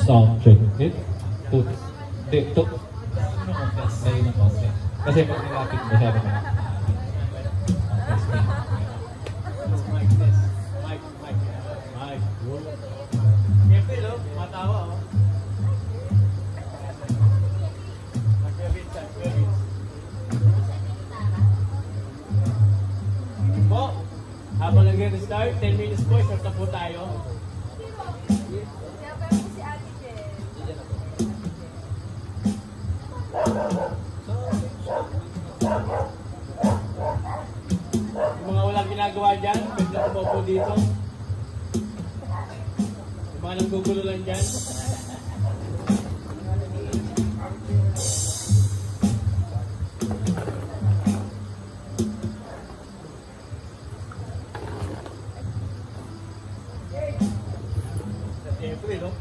Sound check. Dito. Layo ng konti. Kasi pag nilapit mo siya naman. Siyempre, no? Matawa, oh. Po, habang nag-restart, 10 minutes po, short na po tayo. Yung mga walang ginagawa dyan, pwede na po dito. Yung mga naggugulo lang dyan. Siyempre, no?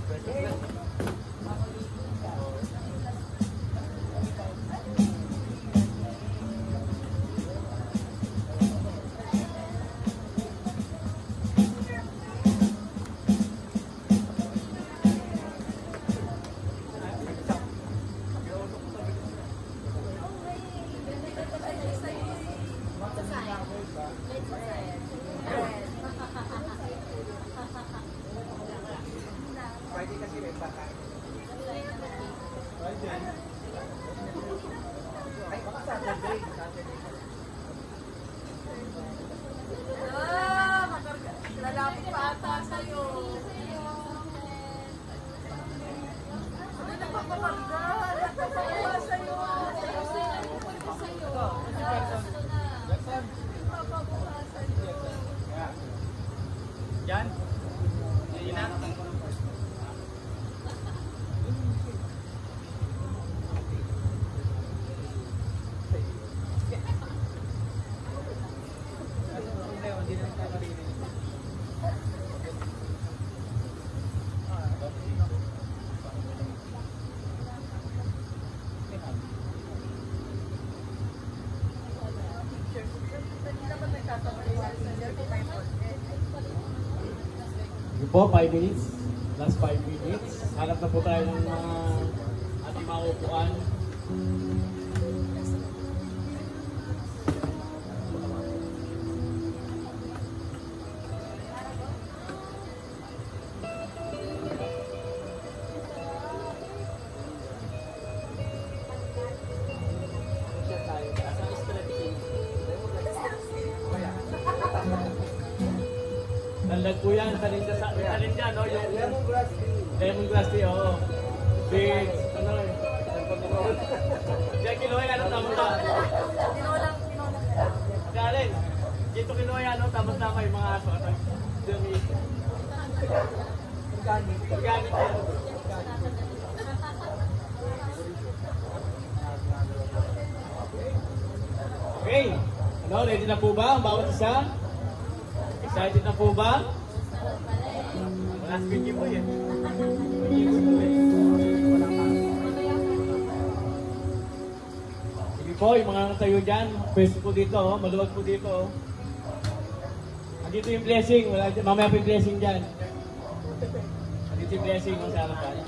Lalapit pa ata sa'yo. Ano na ba kapagda? Nagpapakuha sa'yo. Nagpapakuha sa'yo. Yan? Yan na? Sige po, 5 minutes. Last 5 minutes. Hanap na po tayo ng mga ating mga upuan. Nandag po yan, talinda sa talinda, no? Yung lemongrass tea, oo. Big, ano eh. Diyan kinuha, ano, tama-tama. Galing, dito kinuha, ano, tama-tama yung mga aso, ano. Dumi. Organic yan. Okay, ano, ready na po ba ang bawat isa? Excited na po ba? Wala speaking po yan. Sige po, yung mga natayo dyan, pwesto po dito, oh. Maluwag po dito. Oh. Andito yung blessing, mamaya po yung blessing dyan. Andito yung blessing, oh, sa harapan.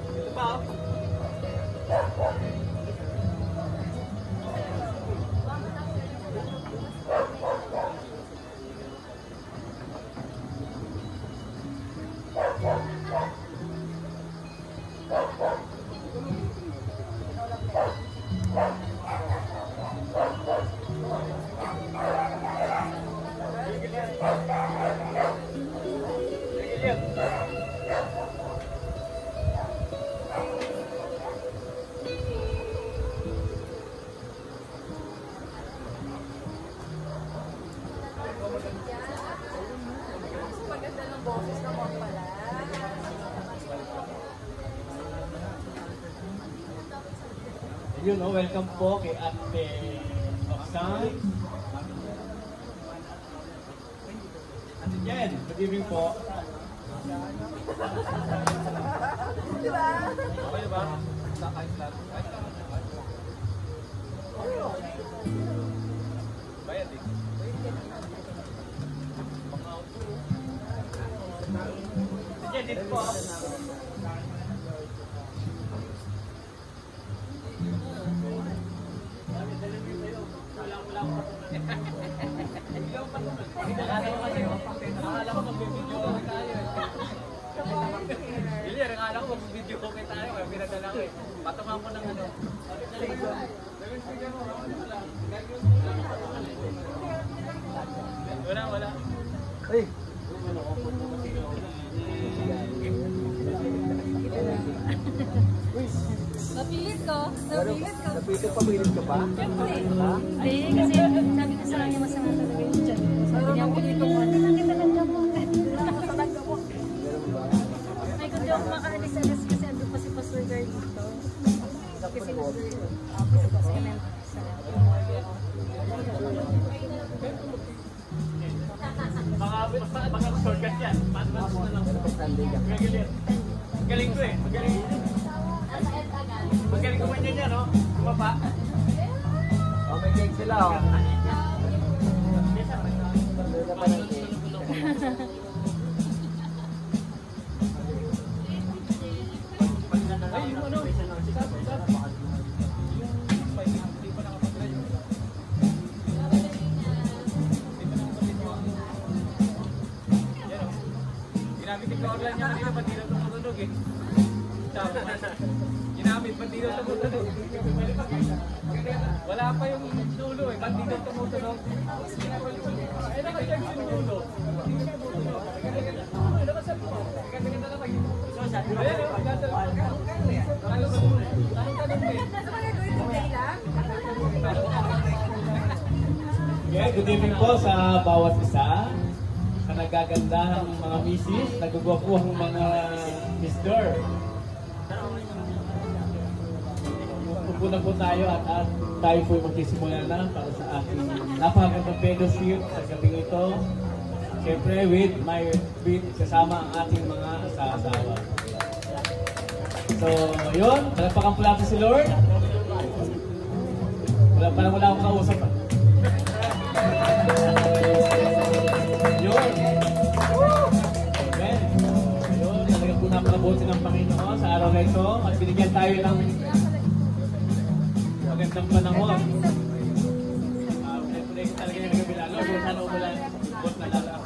Ito pa, oh. Paganda ng boses naman pala. Yun, oh, welcome po kay Ate Roxanne. Ate Jen, good evening po. Bayad eh. Sige, dito po. Akala ko mag-video ko tayo. Hindi, akala ko mag-video ko tayo. Kaya pinadala ko eh. Patungan mo ng ano. Wala. Hey. Napilit ko. Napilit ko. Napilit ka ba? Siyempre. Hindi, kasi sabi ko sa kanya masama talaga yung chat. Sabi niya, pilit ko mo. Nakakita lang ka mo. Nakakita mo. Ay, kung di ako makaalis-alis kasi ando pa si Pastor Guard dito. Kasi Mga shortcut yan. Paano na lang. Magaling ko eh. Magaling kumanyan niya, no? Kumapa. Oh, may cake sila, oh. Ay, yung ano? Ginamit yung online niya kanina, pati na tumutunog eh. Ginamit, pati na tumutunog. Wala pa yung dulo eh, pati na tumutunog. Ay, nakasarap yung dulo. Okay, good evening po sa bawat isa. Sa nagaganda ng mga misis, nagugwapuhang mga mister. Upo na po tayo at tayo po magsisimula na para sa aking napakagandang fellowship sa gabing ito. Siyempre with kasama ang ating mga asawa. So, yun. Talapakan po natin si Lord. Wala akong kausap. Yun. Amen. Yun. Talaga po napakabuti ng Panginoon sa araw na ito. At binigyan tayo ng magandang panahon. Pinag talaga yung kabila. Lord, sana umulan. Bot na lang.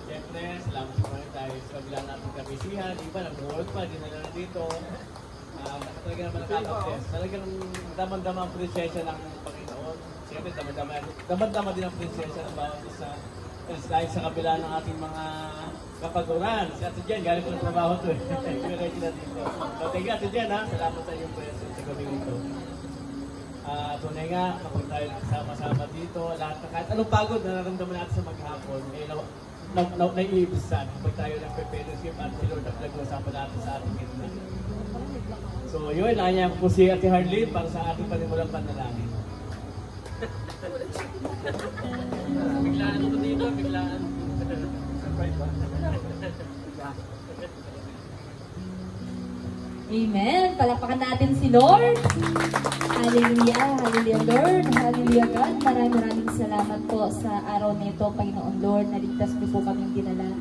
Siyempre, salamat po rin tayo sa kabila natin kabisihan. Iba, nag-work pa, di na lang dito. Talaga naman nakaka-bless. Talagang damang-dama ang presensya ng Panginoon. Siyempre, damang-dama din ang presensya ng bawat isa. Dahil sa kabila ng ating mga kapaguran. Si Ate Jen, galing po ng trabaho to eh. Ready na dito. So, thank you Ate Jen ha. Salamat sa iyong presence sa gabi ito. Tunay nga, kapag tayo sama-sama dito, lahat na kahit anong pagod na nararamdaman natin sa maghapon, naiibisan kapag tayo nagpe-fellowship at si Lord ang nag-usapan natin sa ating gitna. So yun, nanyang po si Ate Harleen para sa ating panimulang panalangin. Biglaan ko dito, biglaan. Amen. Palakpakan natin si Lord. Hallelujah. Hallelujah, Lord. Hallelujah, God. Maraming salamat po sa araw na ito, Panginoon Lord. Naligtas niyo po kaming dinala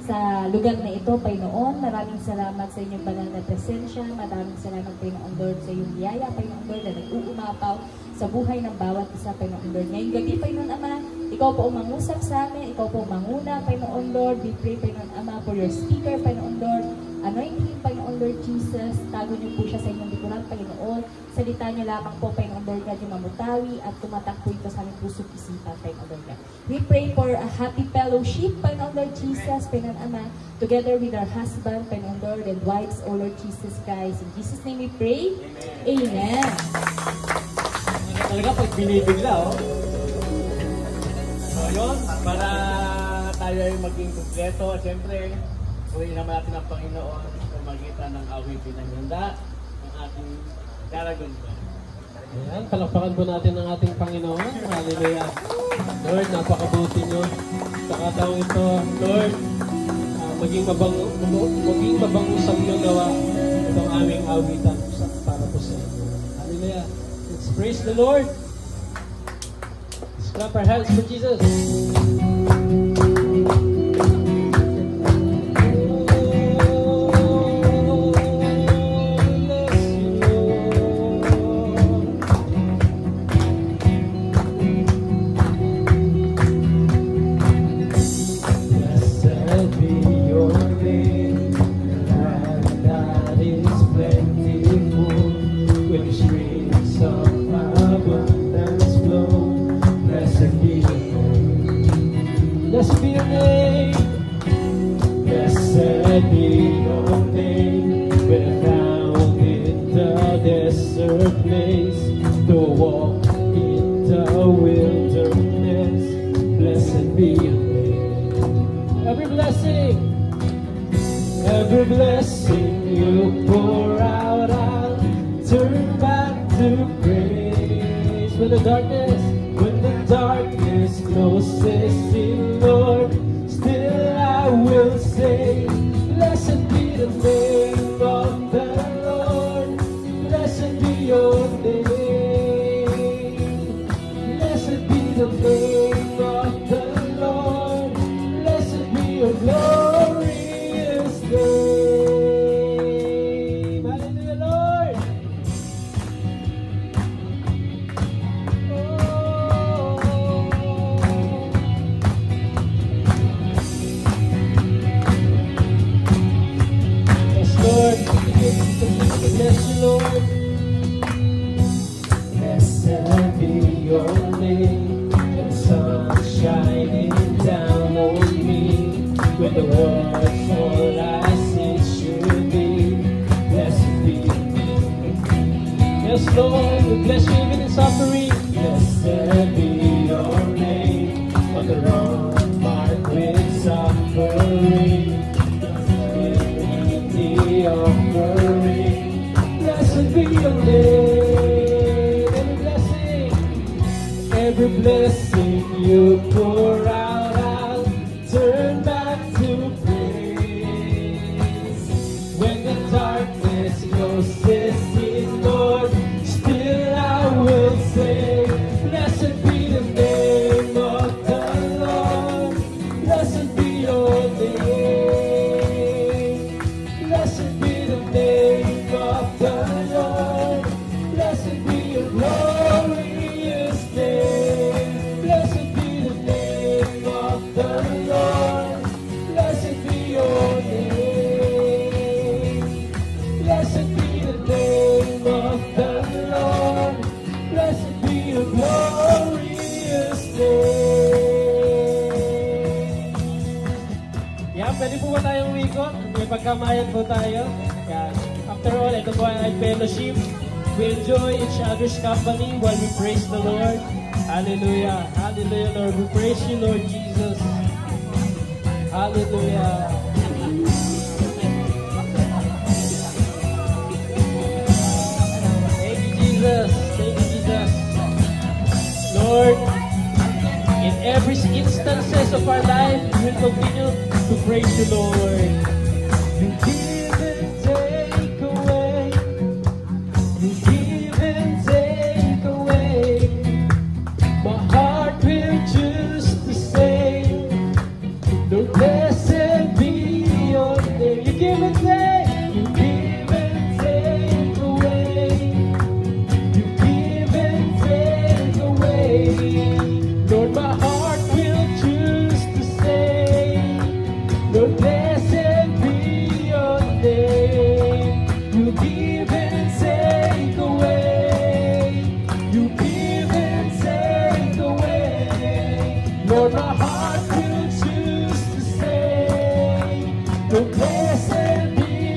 sa lugar na ito, Panginoon. Maraming salamat sa inyong banal na presensya. Maraming salamat, Panginoon Lord, sa iyong biyaya, Panginoon Lord, na nag-uumapaw sa buhay ng bawat isa, Panginoon Lord. Ngayong gabi, Panginoon Ama, ikaw po umangusap sa amin, ikaw po manguna, Panginoon Lord. We pray, Panginoon Ama, for your speaker, Panginoon Lord. Anoint him, Panginoon Lord Jesus. Tago niyo po siya sa inyong likuran, Panginoon. Salita niyo lamang po, Panginoon Lord God, yung mamutawi at tumatak po ito sa aming puso't isipan, Panginoon Lord God. We pray for a happy fellowship, Panginoon Lord Jesus, Panginoon Ama, together with our husband, Panginoon Lord, and wives, O Lord Jesus Christ. In Jesus' name we pray. Amen. Talaga pag binibigla, oh. So yun, para tayo ay maging kumpleto, siyempre, purihin naman natin ang Panginoon sa magitan ng awitin ng ganda ng ating Daragon ba. Ayan, palakpakan po natin ang ating Panginoon. Hallelujah. Lord, napakabuti nyo. Sa kataong ito, Lord, maging mabangusang iyong gawa itong aming awitan para po sa inyo. Hallelujah. Let's praise the Lord. Let's clap our hands for Jesus. Every blessing you pour out, I'll turn back to praise. When the darkness closes in, Lord, still I will say, blessed be the name of the Lord. Blessed be your name. Blessed be the name of the Lord. Blessed be your glorious name. Hallelujah, Lord. Yes, Lord. Bless you, Lord. Blessed be your name. The sun shining down on me. With the words all as it should be. Blessed be your name. Yes, Lord, we bless you even in suffering. Blessed be your name. On the road marked with suffering, the offering. Blessed be your name. Every blessing you pour out, I'll turn back to praise. When the darkness closes in, Lord, still I will say, blessed be the name of the Lord. Blessed be your name. Blessed be the name of the Lord. Blessed be your glorious name. Blessed be the name of the Lord. Blessed be your name. Blessed be the name of the Lord. Blessed be your glorious name. Yan, pwede po ba tayong umikot? May pagkamayan po tayo. Yan. After all, ito po ay fellowship. We enjoy each other's company while we praise the Lord. Hallelujah. Hallelujah, Lord. We praise you, Lord Jesus. Hallelujah. Thank you, Jesus. Thank you, Jesus. Lord, in every instances of our life, we will continue to praise you, Lord. You give and take away. You give and take away. My heart will choose to say, Lord, blessed be your name. You give and take. You give and take away. You give and take away. Lord, my heart will choose to say, Lord, blessed be your name. You give and take away. You give and take away. Lord, my heart will choose to say, Lord, blessed be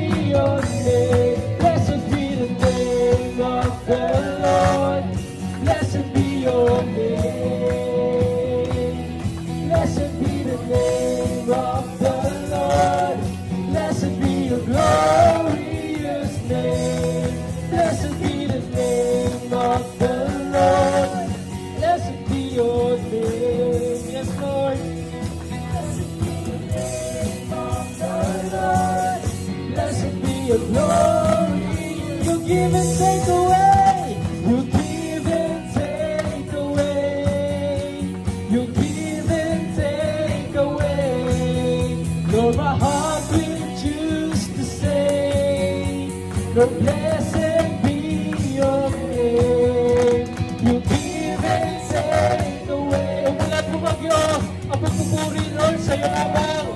give and take away. You give and take away. You give and take away. Lord, my heart will choose to say, Lord, blessed be your name. You give and take away. Umulan bumagyo, ang pagpupuri, Lord, sa'yo lamang.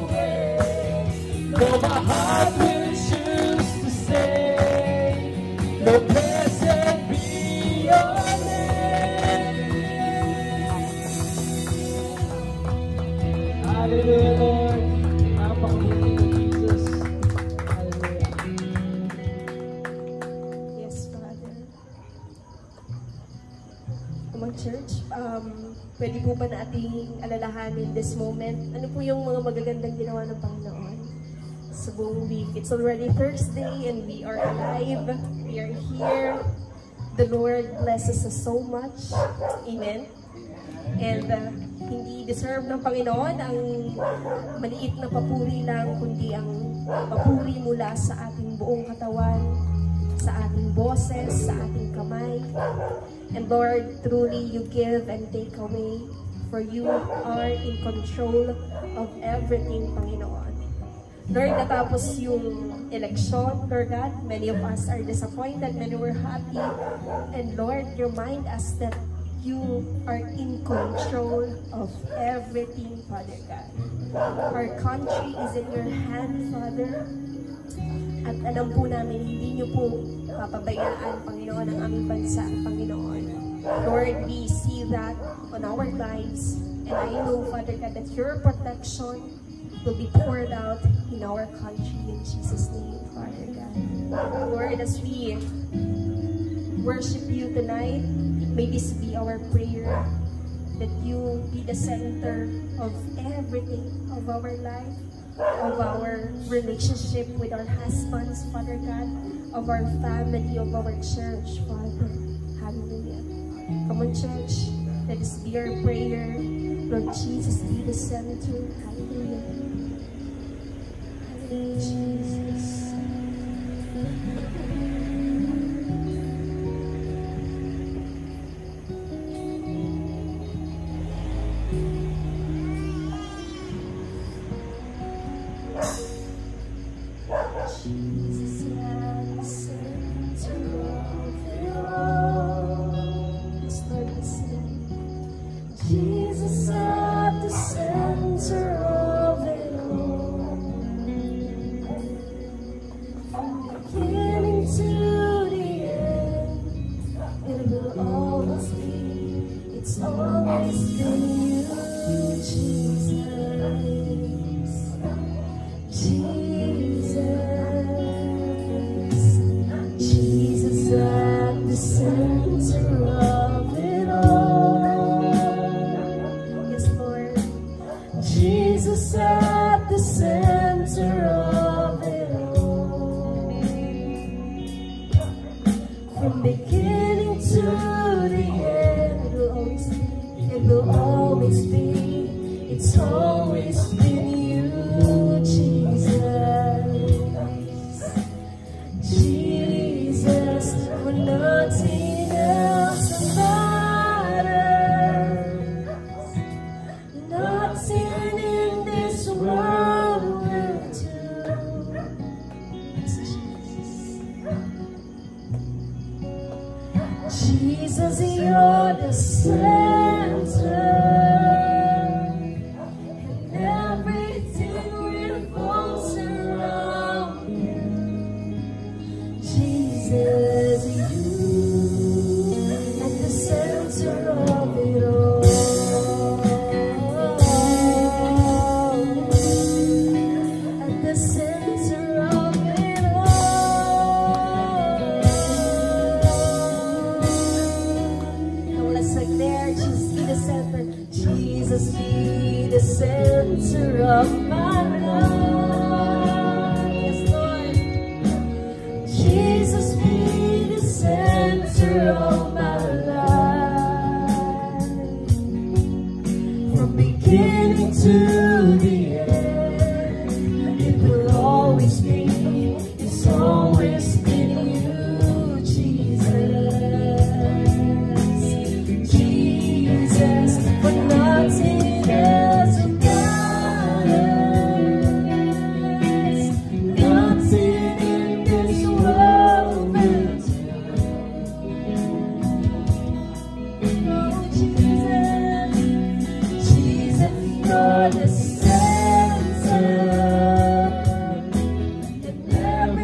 Lord, my heart will choose to say, Lord, blessed be your name. Hallelujah, Lord. Napakabuti mo, Jesus. Hallelujah. Yes, Father. Mga church, pwede po ba nating alalahanin this moment? Ano po yung mga magagandang ginawa ng Panginoon sa buong week? It's already Thursday and we are alive. We are here. The Lord blesses us so much. Amen. And hindi deserve ng Panginoon ang maliit na papuri lang, kundi ang papuri mula sa ating buong katawan, sa ating boses, sa ating kamay. And Lord, truly you give and take away, for you are in control of everything, Panginoon. Lord, natapos yung election, Lord God, many of us are disappointed, many were happy. And Lord, remind us that you are in control of everything, Father God. Our country is in your hand, Father. At alam po namin, hindi niyo po papabayaan, Panginoon, ang aming bansa, Panginoon. Lord, we see that on our lives. And I know, Father God, that your protection will be poured out in our country in Jesus' name, Father God. Lord, as we worship you tonight, may this be our prayer, that you be the center of everything of our life, of our relationship with our husbands, Father God, of our family, of our church, Father. Hallelujah. Come on, church. Let us be our prayer. Lord Jesus, be the center. Hallelujah. Hallelujah, Jesus. Jesus at the center of it all. From beginning to the end, it will always be, it's always been you, Jesus. Jesus at the center of it all. Yes, Lord. Jesus at the center of it all. From beginning to the end, it will always be, it's always been you, Jesus. Jesus, when nothing else matters, nothing in this world will do. Jesus, you're the center, and everything revolves around you. Jesus, you at the center of it all. At the center of it all. Now let's sing there. Jesus, be the center.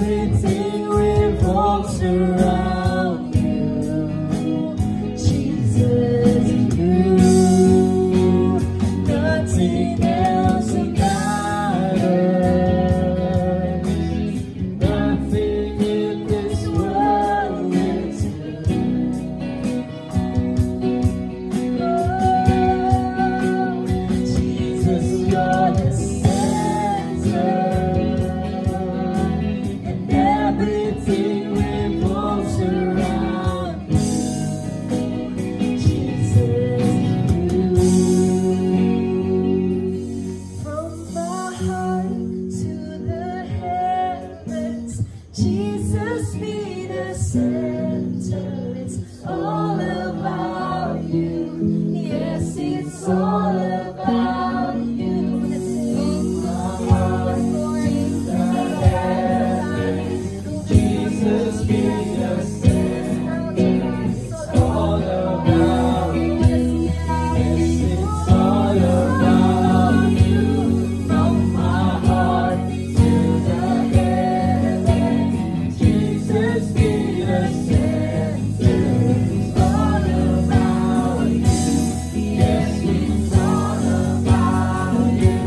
everything revolves around you. Jesus, you, nothing else matters. Nothing in this world will do. Jesus, you're the center, and everything revolves around you. Jesus, you. From my heart to the heavens, Jesus be the center. It's all about you. Yes, it's all about you. From my heart to the heavens, Jesus be the center. It's all about you. Yes, it's all about you. From my heart to the heavens, Jesus be the center. It's all about you. Yes, it's all about you.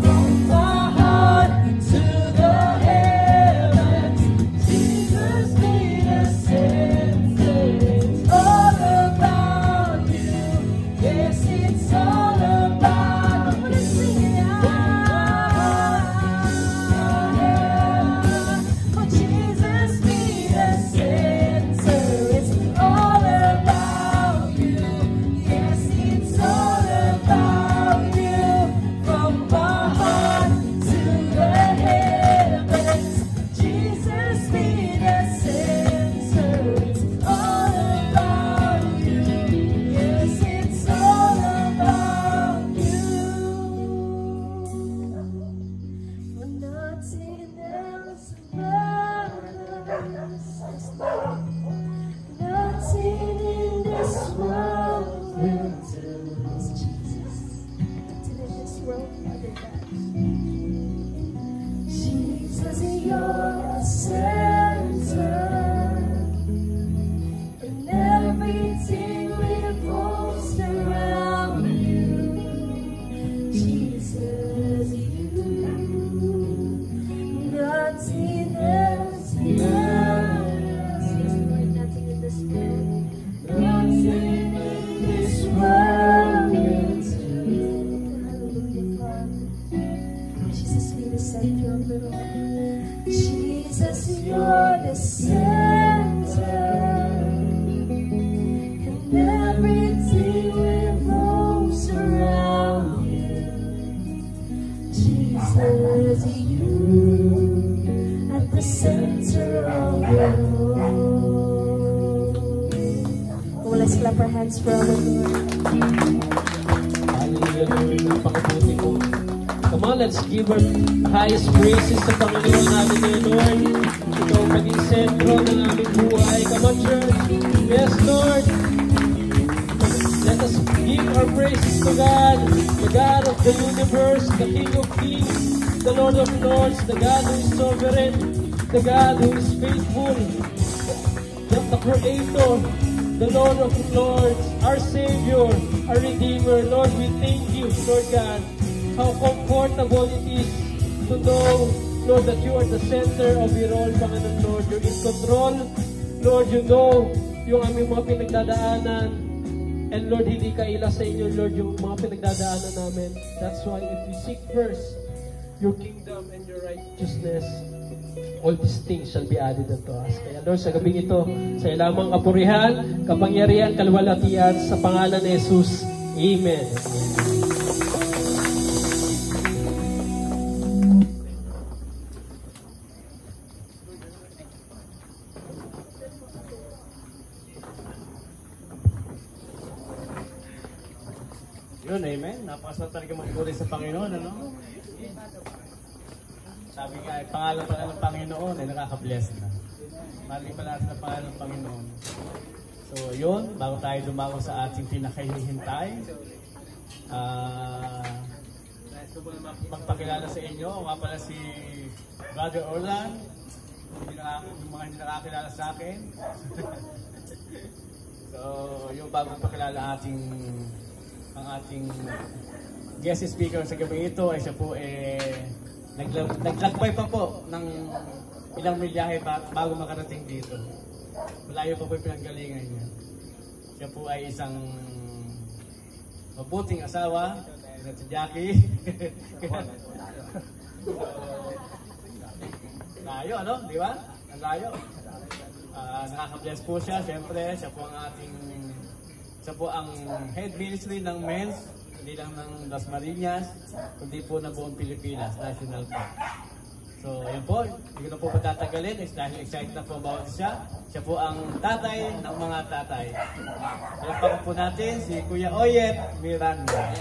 From my heart to the heavens, Jesus be the center. It's all about you. Yes, it's all about. I'm gonna sing it out. Oh, Jesus be the center. It's all about you. Yes, it's all about you. From my heart to the heavens, Jesus be the center. It's all about you. Yes, it's all about you. Nothing else matters. Nothing in this world will do. Jesus. Nothing in this world other than Jesus, you're the center, and everything revolves around you. Jesus, you, nothing else matters. Yes, Lord, nothing in this world, nothing in this world will do. Hallelujah, Father. Jesus, be the center of it all. Jesus, you're the center, and everything revolves around you. Jesus, you, at the center of it all. Oh, let's clap our hands for our Lord. Hallelujah, Lord. Napakabuti mo. Come on, let's give our highest praises sa Panginoon natin ngayon, Lord. Ikaw ang maging sentro ng aming buhay. Come on, church. Yes, Lord. Let us give our praises to God, the God of the universe, the King of kings, the Lord of lords, the God who is sovereign, the God who is faithful, the Creator, the Lord of lords, our Savior, our Redeemer. Lord, we thank you, Lord God, how comfortable it is to know, Lord, that you are the center of it all, Panginoon, Lord. You're in control. Lord, you know yung aming mga pinagdadaanan. And Lord, hindi kaila sa inyo, Lord, yung mga pinagdadaanan namin. That's why if we seek first your kingdom and your righteousness, all these things shall be added unto us. Kaya Lord, sa gabing ito, sa ilamang kapurihan, kapangyarihan, kalwalatian, sa pangalan ni Jesus. Amen. Yun, amen. Napakasarap talaga magpuri sa Panginoon, ano? Sabi nga, pangalan pala ng Panginoon ay nakaka-bless na. Mali pala natin ang pangalan ng Panginoon. So, yun, bago tayo dumako sa ating pinakahihintay, nais ko muna magpakilala sa inyo. Nga pala si Brother Orlan, yung mga hindi nakakilala sa akin. So, yung bagong pakilala ang ating guest speaker sa gabi ito ay siya po naglakbay pa po ng ilang milyahe bago makarating dito. Malayo pa po yung pinanggalingan niya. Siya po ay isang mabuting asawa, si Jackie. Layo, ano? Di ba? Ang layo. Nakaka-bless po siya. Siyempre, siya po ang head ministry ng men's, hindi lang ng Las Marinas, kundi po na buong Pilipinas, national po. So, ayun po, hindi ko na po patatagalin dahil excited na po bawat siya. Siya po ang tatay ng mga tatay. Palapakan po natin si Kuya Oyet Miranda.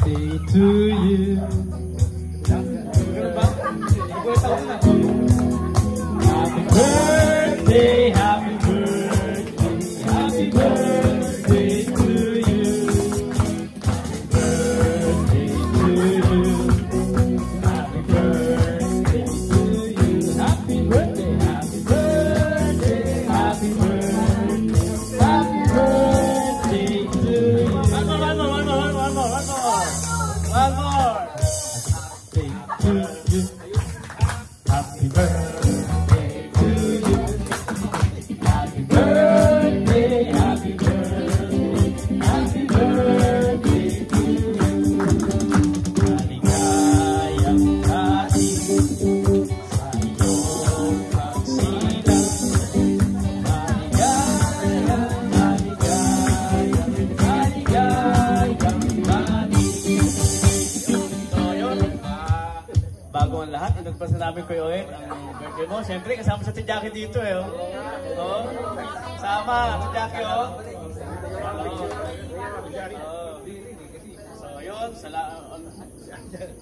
Say to you. Ganun ba? Igulit ako na. Happy birthday, happy birthday, happy birthday to you. Happy birthday to you. Happy birthday, happy birthday, happy birthday, happy birthday to you. One more. Say to you. Happy birthday to you. Happy birthday, happy birthday, happy birthday to you. Maligayang dating sa iyong pagsilang. Bago ang lahat, nagpasalamin ko yung ang birthday mo. Siyempre, kasama sa Jackie dito Oh. Sama, si Jackie So, yun,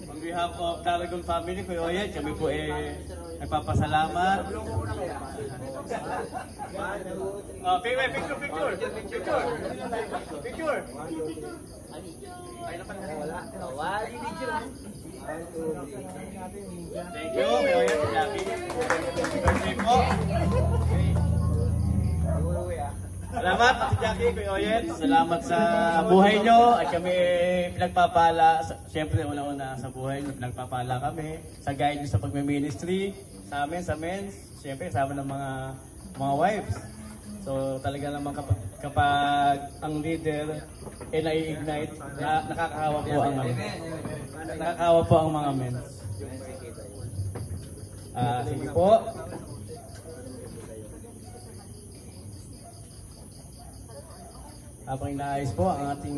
on behalf of Taragon family, Kuya Oyet, kami po nagpapasalamat. Picture. Thank you, Kuya Oyet, Jackie. Birthday po. Salamat, Ate Jackie, Kuya Oyet. Salamat sa buhay nyo at kami pinagpapala. Siyempre, una-una sa buhay nyo, pinagpapala kami. Sa guide nyo sa pagme-ministry, sa amin, sa men's. Siyempre, kasama ng mga wives. So, talaga naman kapag ang leader nai-ignite, nakakahawa po ang mga men. Sige po. Habang inaayos po ang ating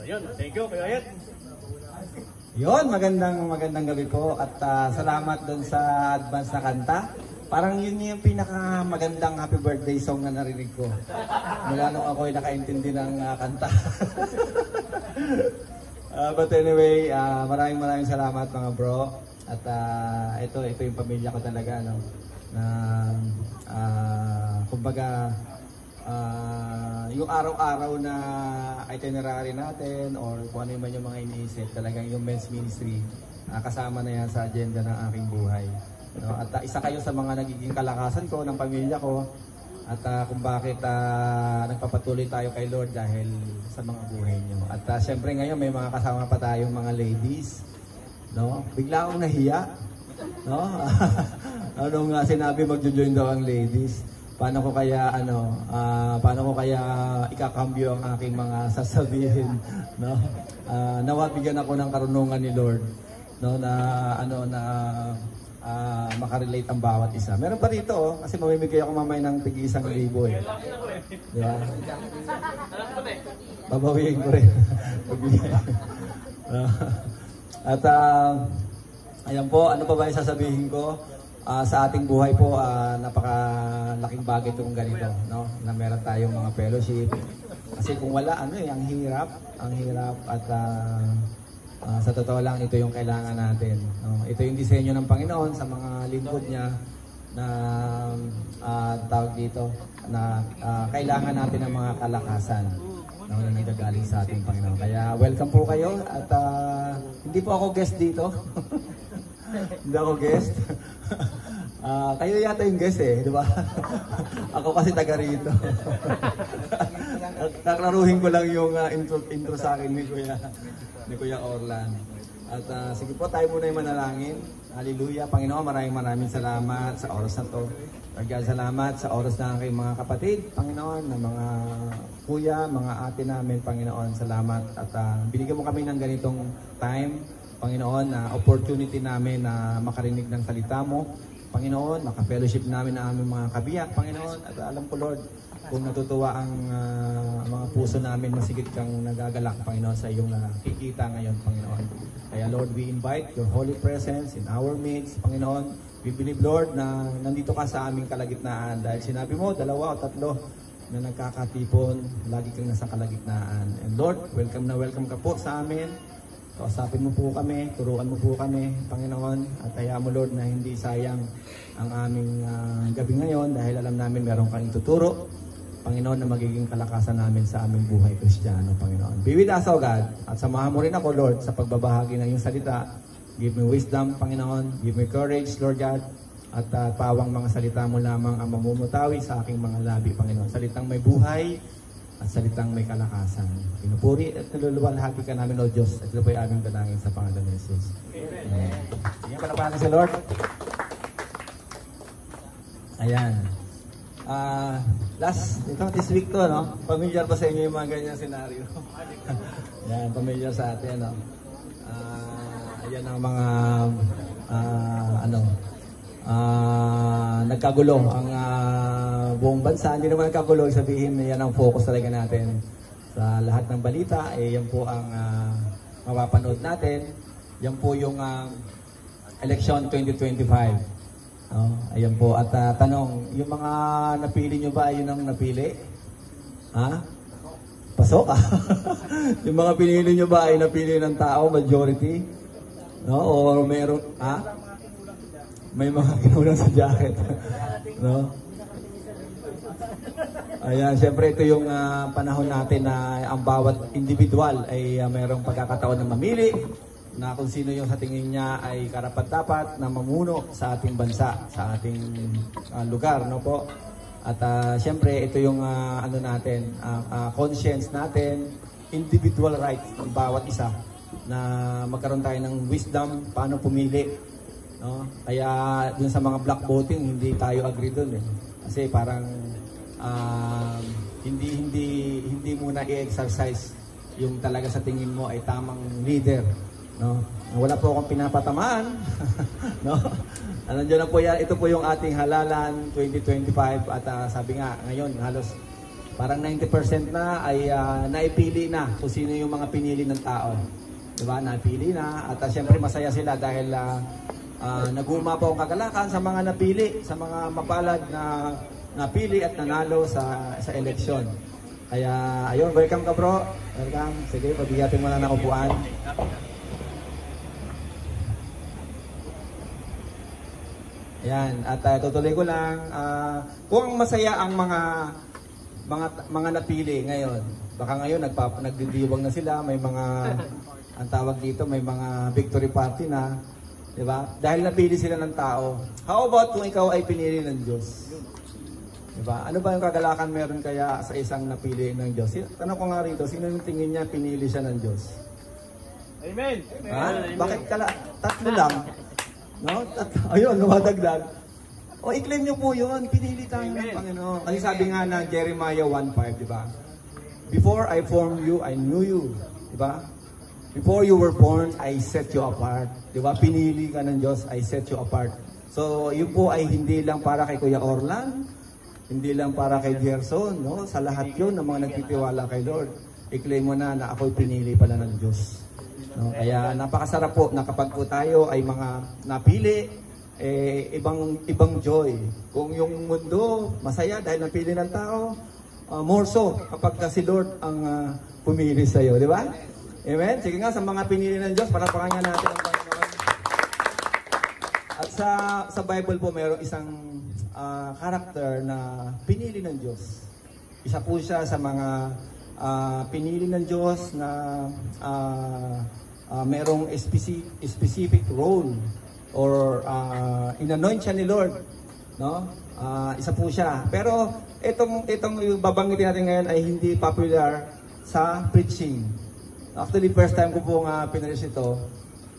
yun, thank you, Kuya Oyet. Yun, magandang gabi po at salamat doon sa advance na kanta. Parang yun yung pinakamagandang happy birthday song na narinig ko. Mula nung ako'y nakaintindi ng kanta. But anyway, maraming salamat mga bro. At ito yung pamilya ko talaga, no? Na kumbaga yung araw-araw na itinerary natin or kung ano man yung mga iniisip, talagang yung men's ministry kasama na yan sa agenda ng aking buhay, no? At isa kayo sa mga nagiging kalakasan ko ng pamilya ko at kung bakit nagpapatuloy tayo kay Lord dahil sa mga buhay nyo. At syempre ngayon may mga kasama pa tayong mga ladies, no? Bigla akong nahiya, no? Anong sinabi magjo-join daw ang ladies. Paano ko kaya ikakambyo ang aking mga sasabihin, no? Nawa bigyan ako ng karunungan ni Lord, no, na makarelate ang bawat isa. Meron pa rito, kasi mamimigay ako mamaya ng tig-1,000 eh. Diba? Babawiin ko rin. At ayan po, ano pa ba yung sasabihin ko? Sa ating buhay po, napakalaking bagay itong ganito, no? Na meron tayong mga fellowship. Kasi kung wala, ang hirap at Sa totoo lang, ito yung kailangan natin. No? Ito yung disenyo ng Panginoon sa mga lingkod niya na tawag dito na kailangan natin ng mga kalakasan na nanggagaling sa ating Panginoon. Kaya welcome po kayo at hindi po ako guest dito. Hindi ako guest. Kayo yata yung guest di ba? Ako kasi taga rito. Kaklaruhin ko lang yung intro sa akin ni Kuya Orlan. At sige po, tayo muna yung manalangin. Hallelujah. Panginoon, maraming salamat sa oras na to. Lord God, salamat sa oras ng aking mga kapatid, Panginoon, na mga kuya, mga ate namin, Panginoon. Salamat. At binigyan mo kami ng ganitong time, Panginoon, na opportunity namin na makarinig ng salita mo. Panginoon, maka-fellowship namin ang aming mga kabiyak, Panginoon. At alam ko, Lord, kung natutuwa ang mga puso namin, masigit kang nagagalak, Panginoon, sa iyong nakikita ngayon, Panginoon. Kaya, Lord, we invite your holy presence in our midst, Panginoon. We believe, Lord, na nandito ka sa aming kalagitnaan. Dahil sinabi mo, 2 o 3 na nagkakatipon, lagi kang nasa kalagitnaan. And Lord, welcome na welcome ka po sa amin. Kausapin mo po kami, turuan mo po kami, Panginoon. At kaya mo, Lord, na hindi sayang ang aming gabi ngayon dahil alam namin meron kang ituturo, Panginoon, na magiging kalakasan namin sa aming buhay Kristiyano, Panginoon. Be with us, O God, at samahan mo rin ako, Lord, sa pagbabahagi ng iyong salita. Give me wisdom, Panginoon. Give me courage, Lord God. At pawang mga salita mo lamang ang mamumutawi sa aking mga labi, Panginoon. Salitang may buhay at salitang may kalakasan. Pinupuri at niluluwalhati ka namin, O Diyos. At ito po yung aming dalangin sa pangalan ni Jesus. Amen. Ayan, palapakan si Lord. Ayan. This week to, no? Familiar pa sa inyo yung mga ganyan senaryo. Ayan, familiar sa atin, no? Ayan ang mga nagkagulo ang buong bansa. Hindi naman nagkagulo, sabihin yan ang focus talaga natin sa lahat ng balita. Yan po ang mapapanood natin. Yan po yung election 2025. Ayan po. At tanong, yung mga napili nyo ba, yun ang napili? Ha? Pasok? Yung mga pinili nyo ba ay napili ng tao, majority? No? O meron, may mga kinulang sa jacket. No? Ayan, siyempre ito yung panahon natin na ang bawat individual ay mayroong pagkakataon na mamili na kung sino yung sa tingin niya ay karapat-dapat na mamuno sa ating bansa, sa ating lugar, no po? At siyempre ito yung conscience natin, individual rights ng bawat isa na magkaroon tayo ng wisdom paano pumili, no? Kaya dun sa mga black voting hindi tayo agree dun kasi parang hindi muna i-exercise yung talaga sa tingin mo ay tamang leader, no? Wala po akong pinapatamaan. No? Nandiyan na po yan. Ito po yung ating halalan 2025 at sabi nga ngayon halos parang 90% na ay naipili na kung sino yung mga pinili ng tao. Diba? Napili na at siyempre masaya sila dahil naguma po ang kagalakan sa mga napili, sa mga mapalad na napili at nanalo sa eleksyon. Kaya ayun, welcome ka bro. Welcome. Sige, pabigatin mo na ng upuan. Ayan, at tutuloy ko lang kung masaya ang mga napili ngayon. Baka ngayon nagdidiwang na sila, may mga ang tawag dito, may mga victory party na, 'di ba? Dahil napili sila ng tao. How about kung ikaw ay pinili ng Diyos? 'Di ba? Ano ba yung kagalakan meron kaya sa isang napili ng Diyos? Tanong ko nga rito, sino yung tingin niya pinili siya ng Diyos? Amen. Ha? Bakit tatlo lang? No? Ayun, lumadagdag. O, i-claim nyo po yun. Pinili tayo ng Panginoon. Kasi sabi nga na Jeremiah 1:5, di ba? Before I formed you, I knew you. Di ba? Before you were born, I set you apart. Di ba? Pinili ka ng Diyos, I set you apart. So, yun po ay hindi lang para kay Kuya Orlan, hindi lang para kay Gerson, no? Sa lahat yun ng mga nagtitiwala kay Lord. I-claim mo na ako'y pinili pala ng Diyos. No, kaya napakasarap po na kapag po tayo ay mga napili, ibang joy. Kung yung mundo masaya dahil napili ng tao, more so kapag si Lord ang pumili sa iyo, di ba? Amen? Sige nga, sa mga pinili ng Diyos, palapakan nga natin ang Panginoon. At sa Bible po, mayroong isang karakter na pinili ng Diyos. Isa po siya sa mga pinili ng Diyos na mayroong specific role or inanoint siya ni Lord. No? Isa po siya. Pero itong babanggitin natin ngayon ay hindi popular sa preaching. Actually, first time ko po nga pinaris ito.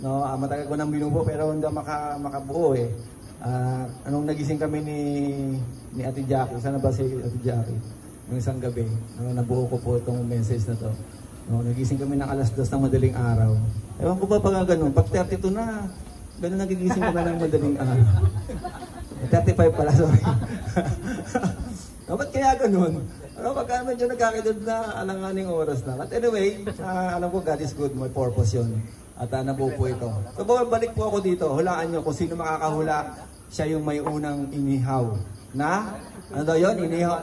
No, matagal ko nang binubuo pero hindi makabuo eh. Anong nagising kami ni Ate Jackie. Sana ba si Ate Jackie? Nung isang gabi, nabuo ko po itong message na to. No, nagising kami ng 2:00 ng madaling araw. Ewan ko ba pag ganun, pag 32 na, ganun nagigising kami ng madaling araw. 35 pala, sorry. No, ba't kaya ganun? Pagka medyo nagkakidod na alanganing oras na. But anyway, alam ko God is good, may purpose yun. At nabuo po ito. So balik po ako dito, hulaan nyo kung sino makakahula, siya yung may unang inihaw. Na, ano daw yun? Inihaw.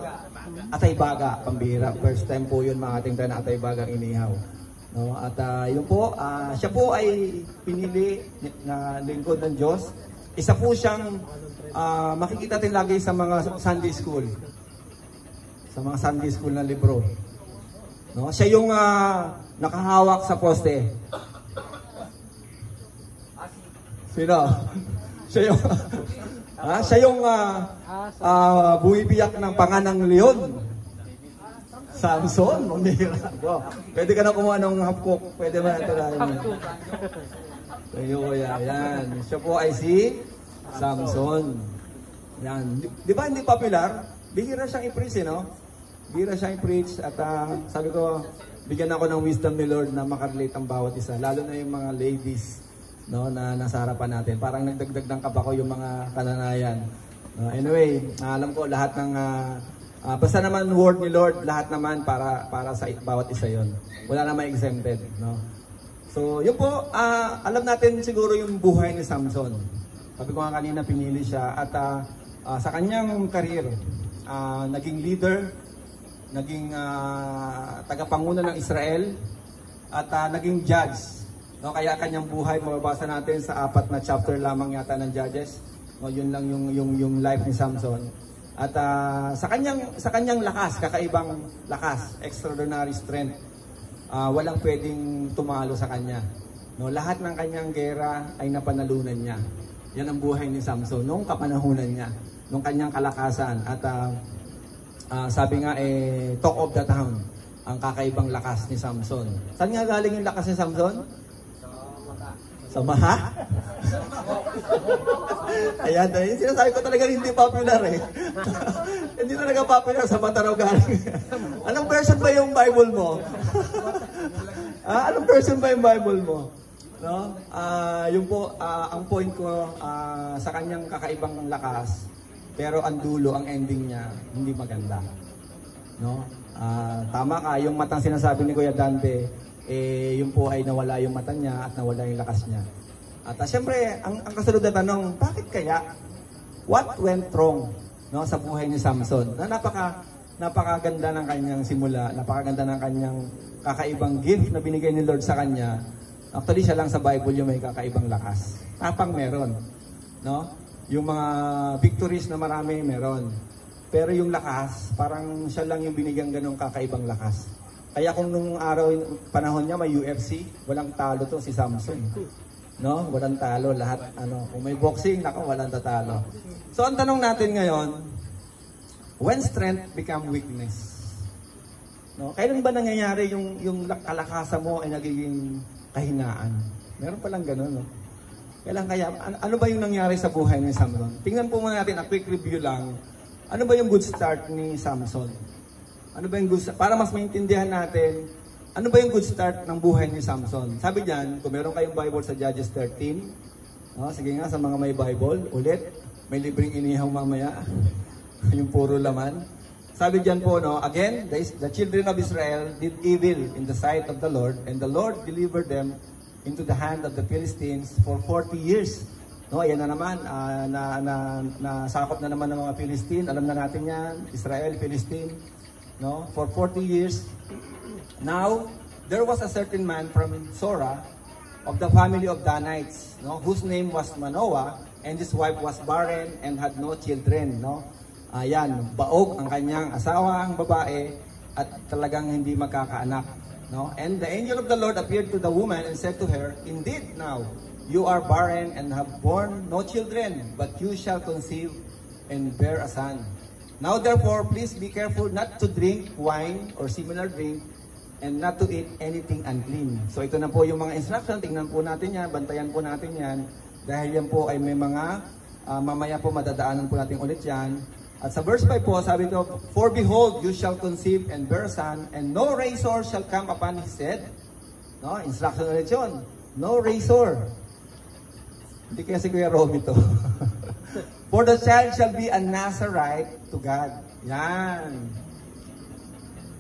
Atay-baga, pambihira. First time po yun mga ating tayo na atay-bagang inihaw. No? At yun po, siya po ay pinili na lingkod ng Diyos. Isa po siyang makikita natin lagi sa mga Sunday school. Sa mga Sunday school na libro. No? Siya yung nakahawak sa poste. Sino? Siya yung siya yung bumibiyak ng panganang leon. Samson, pwede ka na kumuha ng hapkok. Pwede ba ito na yun? Yan. Siya po ay si Samson. Yan. Di ba hindi popular? Bihira siyang i-preach, no? Bihira siyang i-preach at sabi ko, bigyan ako ng wisdom ni Lord na makarelate ang bawat isa. Lalo na yung mga ladies, no, na nasa harapan natin. Parang nagdagdag ng kaba ko yung mga kananayan. Anyway, alam ko lahat ng basta naman word ni Lord, lahat naman para sa bawat isa yon. Wala namang exempted, no. So, yun po, alam natin siguro yung buhay ni Samson. Sabi ko nga kanina, pinili siya at sa kanyang career, naging leader, naging tagapanguna ng Israel at naging judge. No, kaya kanyang buhay mababasa natin sa 4 na chapter lamang yata ng Judges. No, yun lang yung life ni Samson. At sa kanyang lakas, kakaibang lakas, extraordinary strength. Walang pwedeng tumalo sa kanya. No, lahat ng kanyang gera ay napanalunan niya. Yan ang buhay ni Samson nung kapanahunan niya, nung kanyang kalakasan. At sabi nga talk of the town, ang kakaibang lakas ni Samson. Saan nga galing yung lakas ni Samson? Sa maha? Ayan, sinasabi ko talaga hindi popular eh. Hindi talaga popular, sa mata raw galing. Anong version ba yung Bible mo? Anong version ba yung Bible mo? No? Yung po, ang point ko sa kanyang kakaibang lakas, pero ang dulo, ang ending niya, hindi maganda. No? Tama ka, yung matang sinasabi ni Kuya Dante, yun po ay nawala yung mata niya at nawala yung lakas niya. At siyempre, ang kasunod na tanong, bakit kaya? What went wrong, no, sa buhay ni Samson? Na napakaganda ng kanyang simula, napakaganda ng kanyang kakaibang gift na binigay ni Lord sa kanya. Actually, siya lang sa Bible yung may kakaibang lakas. Tapang meron. No? Yung mga victories na marami, meron. Pero yung lakas, parang siya lang yung binigyan ganong kakaibang lakas. Kaya kung nung araw, panahon niya may UFC, walang talo to si Samson. No? Walang talo lahat. Kung may boxing, nako, walang tatalo. So ang tanong natin ngayon, when strength become weakness? No? Kailan ba nangyayari yung kalakasan mo ay nagiging kahinaan? Meron palang gano'n, no? Kailan kaya? Ano ba yung nangyari sa buhay ni Samson? Tingnan po muna natin, a quick review lang. Ano ba yung good start ni Samson? Ano ba yung good start? Para mas maintindihan natin, ano ba yung good start ng buhay ni Samson? Sabi diyan, kung meron kayong Bible sa Judges 13, sige nga sa mga may Bible, ulit, may libreng inihaw mamaya, yung puro laman. Sabi diyan po, no, again, the children of Israel did evil in the sight of the Lord, and the Lord delivered them into the hand of the Philistines for 40 years. No, ayan na naman, nasakop na naman ng mga Philistine. Alam na natin yan, Israel, Philistine. No, for 40 years. Now, there was a certain man from Sora of the family of Danites, no, whose name was Manoah, and his wife was barren and had no children, no. Ayan, baog ang kanyang asawa, ang babae, at talagang hindi magkakaanak, no. And the angel of the Lord appeared to the woman and said to her, "Indeed now, you are barren and have borne no children, but you shall conceive and bear a son. Now therefore, please be careful not to drink wine or similar drink, and not to eat anything unclean." So ito na po yung mga instruction, tingnan po natin yan, bantayan po natin yan, dahil yan po ay may mga, mamaya po madadaanan po natin ulit yan. At sa verse 5 po, sabi ko, "For behold, you shall conceive and bear a son, and no razor shall come upon his head." No, instruction ulit yun. No razor. Hindi kaya si Kuya Romy to. "For the child shall be a Nazarite to God." Yan.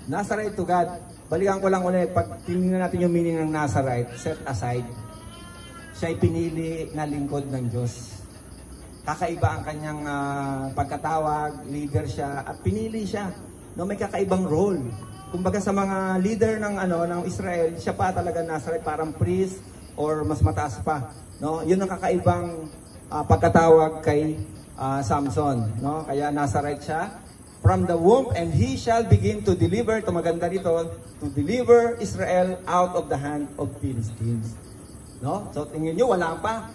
Nazarite to God. Balikan ko lang ulit, pag tingnan natin yung meaning ng Nazarite, set aside. Siya'y pinili na lingkod ng Diyos. Kakaiba ang kanyang pagkatawag, leader siya, at pinili siya. No, may kakaibang role. Kumbaga sa mga leader ng ng Israel, siya pa talaga Nazarite, parang priest or mas mataas pa. No, yun ang kakaibang pagkatawag kay Samson, no? Kaya Nazarite siya. From the womb, and he shall begin to deliver, ito maganda dito, to deliver Israel out of the hand of Philistines. No? So tingin nyo, wala pa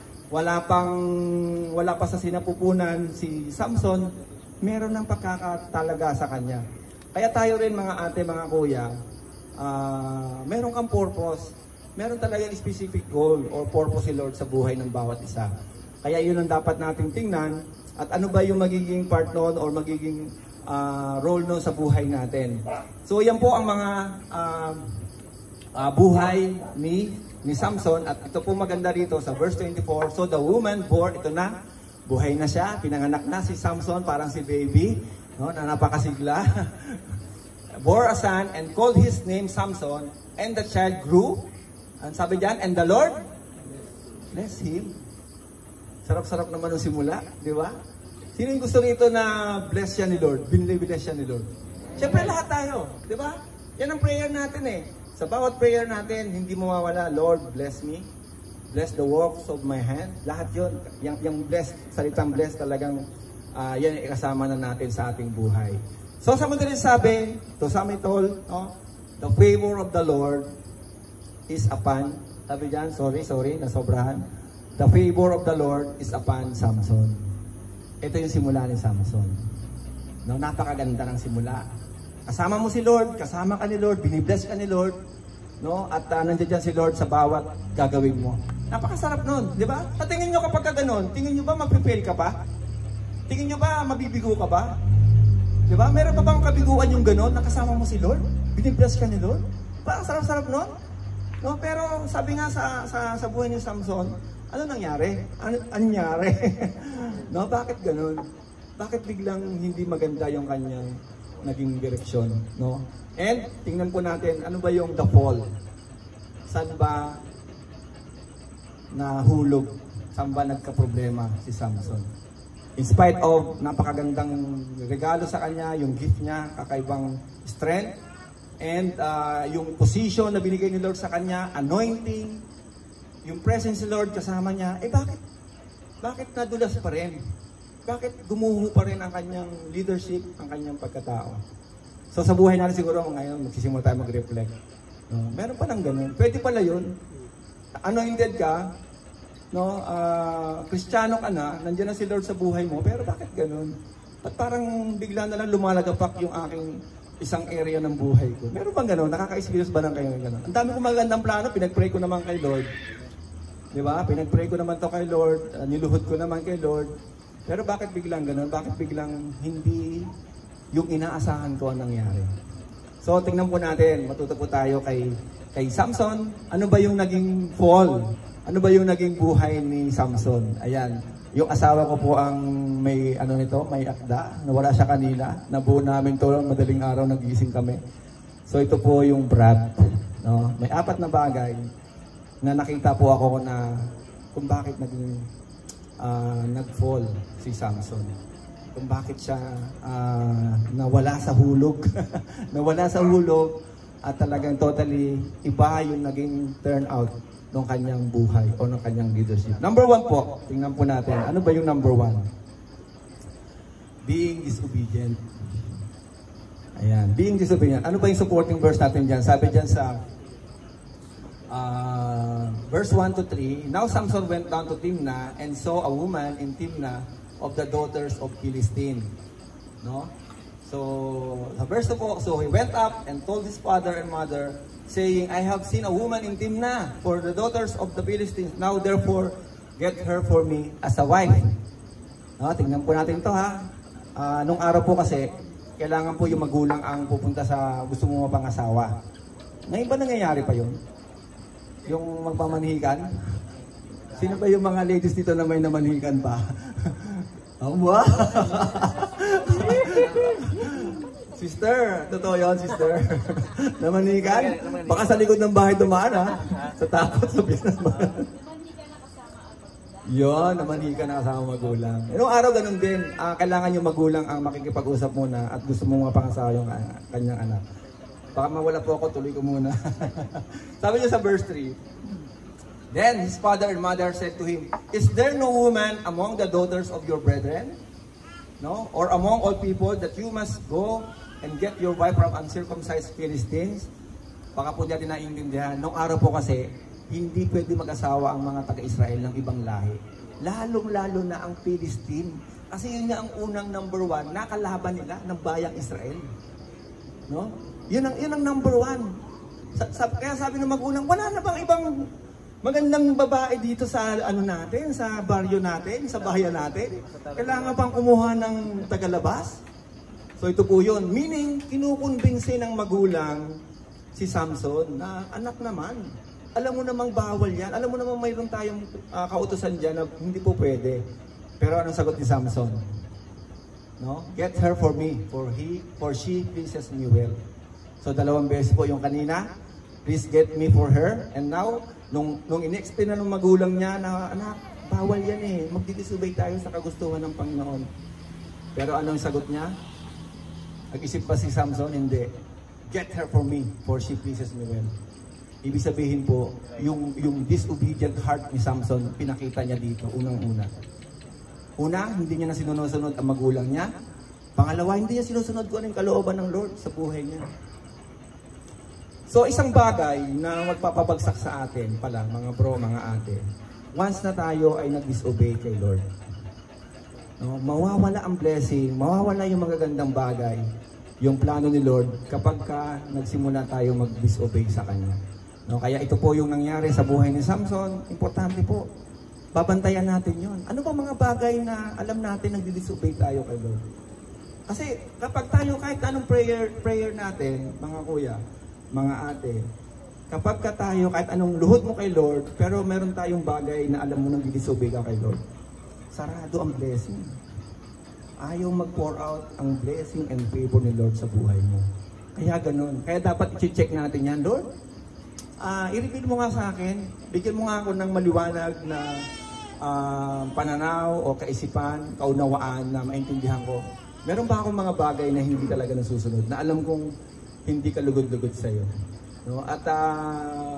sa sinapupunan si Samson, meron ng pagkakatalaga sa kanya. Kaya tayo rin mga ate, mga kuya, meron kang purpose, meron talagang specific goal or purpose si Lord sa buhay ng bawat isa. Kaya yun ang dapat nating tingnan, at ano ba yung magiging part noon or magiging role no sa buhay natin. So yan po ang mga buhay ni Samson, at ito po maganda rito sa verse 24. "So the woman bore," ito na, buhay na siya, pinanganak na si Samson, parang si baby, no, na napakasigla. "Bore a son and called his name Samson, and the child grew." Ang sabi diyan, "And the Lord bless him." Sarap-sarap naman ng simula, di ba? Sino yung gusto rito na bless siya ni Lord? Binili-bless siya ni Lord. Siyempre lahat tayo, di ba? Yan ang prayer natin eh. Sa bawat prayer natin, hindi mawawala, "Lord, bless me. Bless the works of my hand." Lahat yun. Yung bless, salitang bless talagang yan ay kasama na natin sa ating buhay. So sa madaling sabi, to some it all, no? The favor of the Lord is upon, sabi dyan, sorry, nasobrahan. The favor of the Lord is upon Samson. Ito yung simula ni Samson. No, napakaganda ng simula. Kasama mo si Lord, kasama ka ni Lord, binibless ka ni Lord, no? At nandiyan dyan si Lord sa bawat gagawin mo. Napakasarap nun, di ba? At tingin nyo kapag ka ganun, tingin nyo ba mag-prepare ka pa? Tingin nyo ba mabibigo ka ba? Di ba? Meron pa bang kabiguan yung ganun, nakasama mo si Lord? Binibless ka ni Lord? Parang sarap-sarap nun. No? Pero sabi nga sa buhay ni Samson, ano nangyari? Ano nangyari? No, bakit ganun? Bakit biglang hindi maganda yung kanyang naging direksyon, no? And tingnan po natin, ano ba yung the fall? Saan ba nahulog? Saan ba nagka-problema si Samson? In spite of napakagandang regalo sa kanya, yung gift niya, kakaibang strength, and yung position na binigay ni Lord sa kanya, anointing, yung presence ni Lord kasama niya, bakit nadulas pa rin? Bakit gumuho pa rin ang kanyang leadership, ang kanyang pagkatao? So sa buhay natin siguro ngayon, magsisimula tayo mag-reflect. No? Meron pa ng ganun. Pwede pala yun. Anointed ka, no? Kristiyano ka na, nandiyan na si Lord sa buhay mo, pero bakit ganun? At parang bigla na lang lumalagapak yung aking isang area ng buhay ko. Meron bang ganun? Nakaka-experience ba ng kayo ng ganun? Ang dami kong magandang plano, pinag-pray ko naman kay Lord. Di ba? Pinag-pray ko naman to kay Lord, niluhod ko naman kay Lord. Pero bakit biglang ganun? Bakit biglang hindi yung inaasahan ko ang nangyari? So, tingnan po natin. Matuto po tayo kay Samson. Ano ba yung naging fall? Ano ba yung naging buhay ni Samson? Ayan. Yung asawa ko po ang may akda. Nawala siya kanina. Nabuo namin to madaling araw, nagising kami. So, ito po yung brat. No? May 4 na bagay na nakita po ako na kung bakit naging nag-fall si Samson. Kung bakit siya nawala sa hulog. Nawala sa hulog at talagang totally iba yung naging turnout ng kanyang buhay o ng kanyang leadership. Number 1 po, tingnan po natin. Ano ba yung number 1? Being disobedient. Ayan, being disobedient. Ano ba yung supporting verse natin dyan? Sabi dyan sa verse 1 to 3, Now Samson went down to Timnah and saw a woman in Timnah of the daughters of Philistine. No? So, sa verse 2, so he went up and told his father and mother, saying, I have seen a woman in Timnah for the daughters of the Philistines. Now therefore, get her for me as a wife. No, tingnan po natin to ha. Nung araw po kasi, kailangan po yung magulang ang pupunta sa gusto mo mapangasawa. Ngayon ba nangyayari pa yun? Yung magpamanhikan? Sino ba yung mga ladies dito na may namanhikan pa? Wow! Sister, totoo yun, sister. Namanhikan? Baka sa likod ng bahay dumaan ha? Sa takot sa businessman. Yun, namanhikan na kasama magulang. Noong araw ganun din, kailangan yung magulang ang makikipag-usap muna at gusto mong mapangasawa yung kanyang anak. Baka mawala po ako, tuloy ko muna. Sabi niya sa verse 3, Then his father and mother said to him, Is there no woman among the daughters of your brethren? No? Or among all people that you must go and get your wife from uncircumcised Philistines? Baka po natin naiintindihan. Noong araw po kasi, hindi pwede mag-asawa ang mga taga-Israel ng ibang lahi. Lalong-lalo na ang Philistine. Kasi yun nga ang unang number 1 na kalaban nila ng bayang Israel. No? Yun ang number 1. Kaya sabi ng magulang, wala na bang ibang magandang babae dito sa natin, sa baryo natin, sa bayan natin? Kailangan pang kumuha ng tagalabas? So ito po yun. Meaning, kinukumbinsi ng magulang si Samson na anak naman. Alam mo namang bawal yan. Alam mo namang mayroon tayong kautusan dyan na hindi po pwede. Pero anong sagot ni Samson? No? Get her for me, for she pleases me well. So 2 beses po yung kanina, please get me for her. And now, nung in-explain na ng magulang niya na, anak, bawal yan eh. Magdidisobey tayo sa kagustuhan ng Panginoon. Pero anong sagot niya? Nag-isip pa si Samson? Hindi. Get her for me, for she pleases me well. Ibig sabihin po, yung disobedient heart ni Samson, pinakita niya dito, unang-una. Una, hindi niya na sinusunod ang magulang niya. Pangalawa, hindi niya sinusunod kung ano yung kalooban ng Lord sa buhay niya. So, isang bagay na magpapabagsak sa atin pala, mga bro, mga ate, once na tayo ay nag-disobey kay Lord, no, mawawala ang blessing, mawawala yung magagandang bagay, yung plano ni Lord kapag nagsimula tayo mag-disobey sa Kanya. No, kaya ito po yung nangyari sa buhay ni Samson. Importante po, babantayan natin yon. Ano ba mga bagay na alam natin nag-disobey tayo kay Lord? Kasi kapag tayo kahit anong prayer natin, mga kuya, mga ate, kapag tayo kahit anong luhod mo kay Lord, pero meron tayong bagay na alam mo nang disobey ka kay Lord, sarado ang blessing. Ayaw mag-pour out ang blessing and favor ni Lord sa buhay mo. Kaya ganun. Kaya dapat i-check natin yan, Lord. I-reveal mo nga sa akin, bigyan mo nga ako ng maliwanag na pananaw o kaisipan, kaunawaan na maintindihan ko. Meron ba akong mga bagay na hindi talaga nasusunod, na alam kong hindi ka lugod-lugod sa'yo? No? At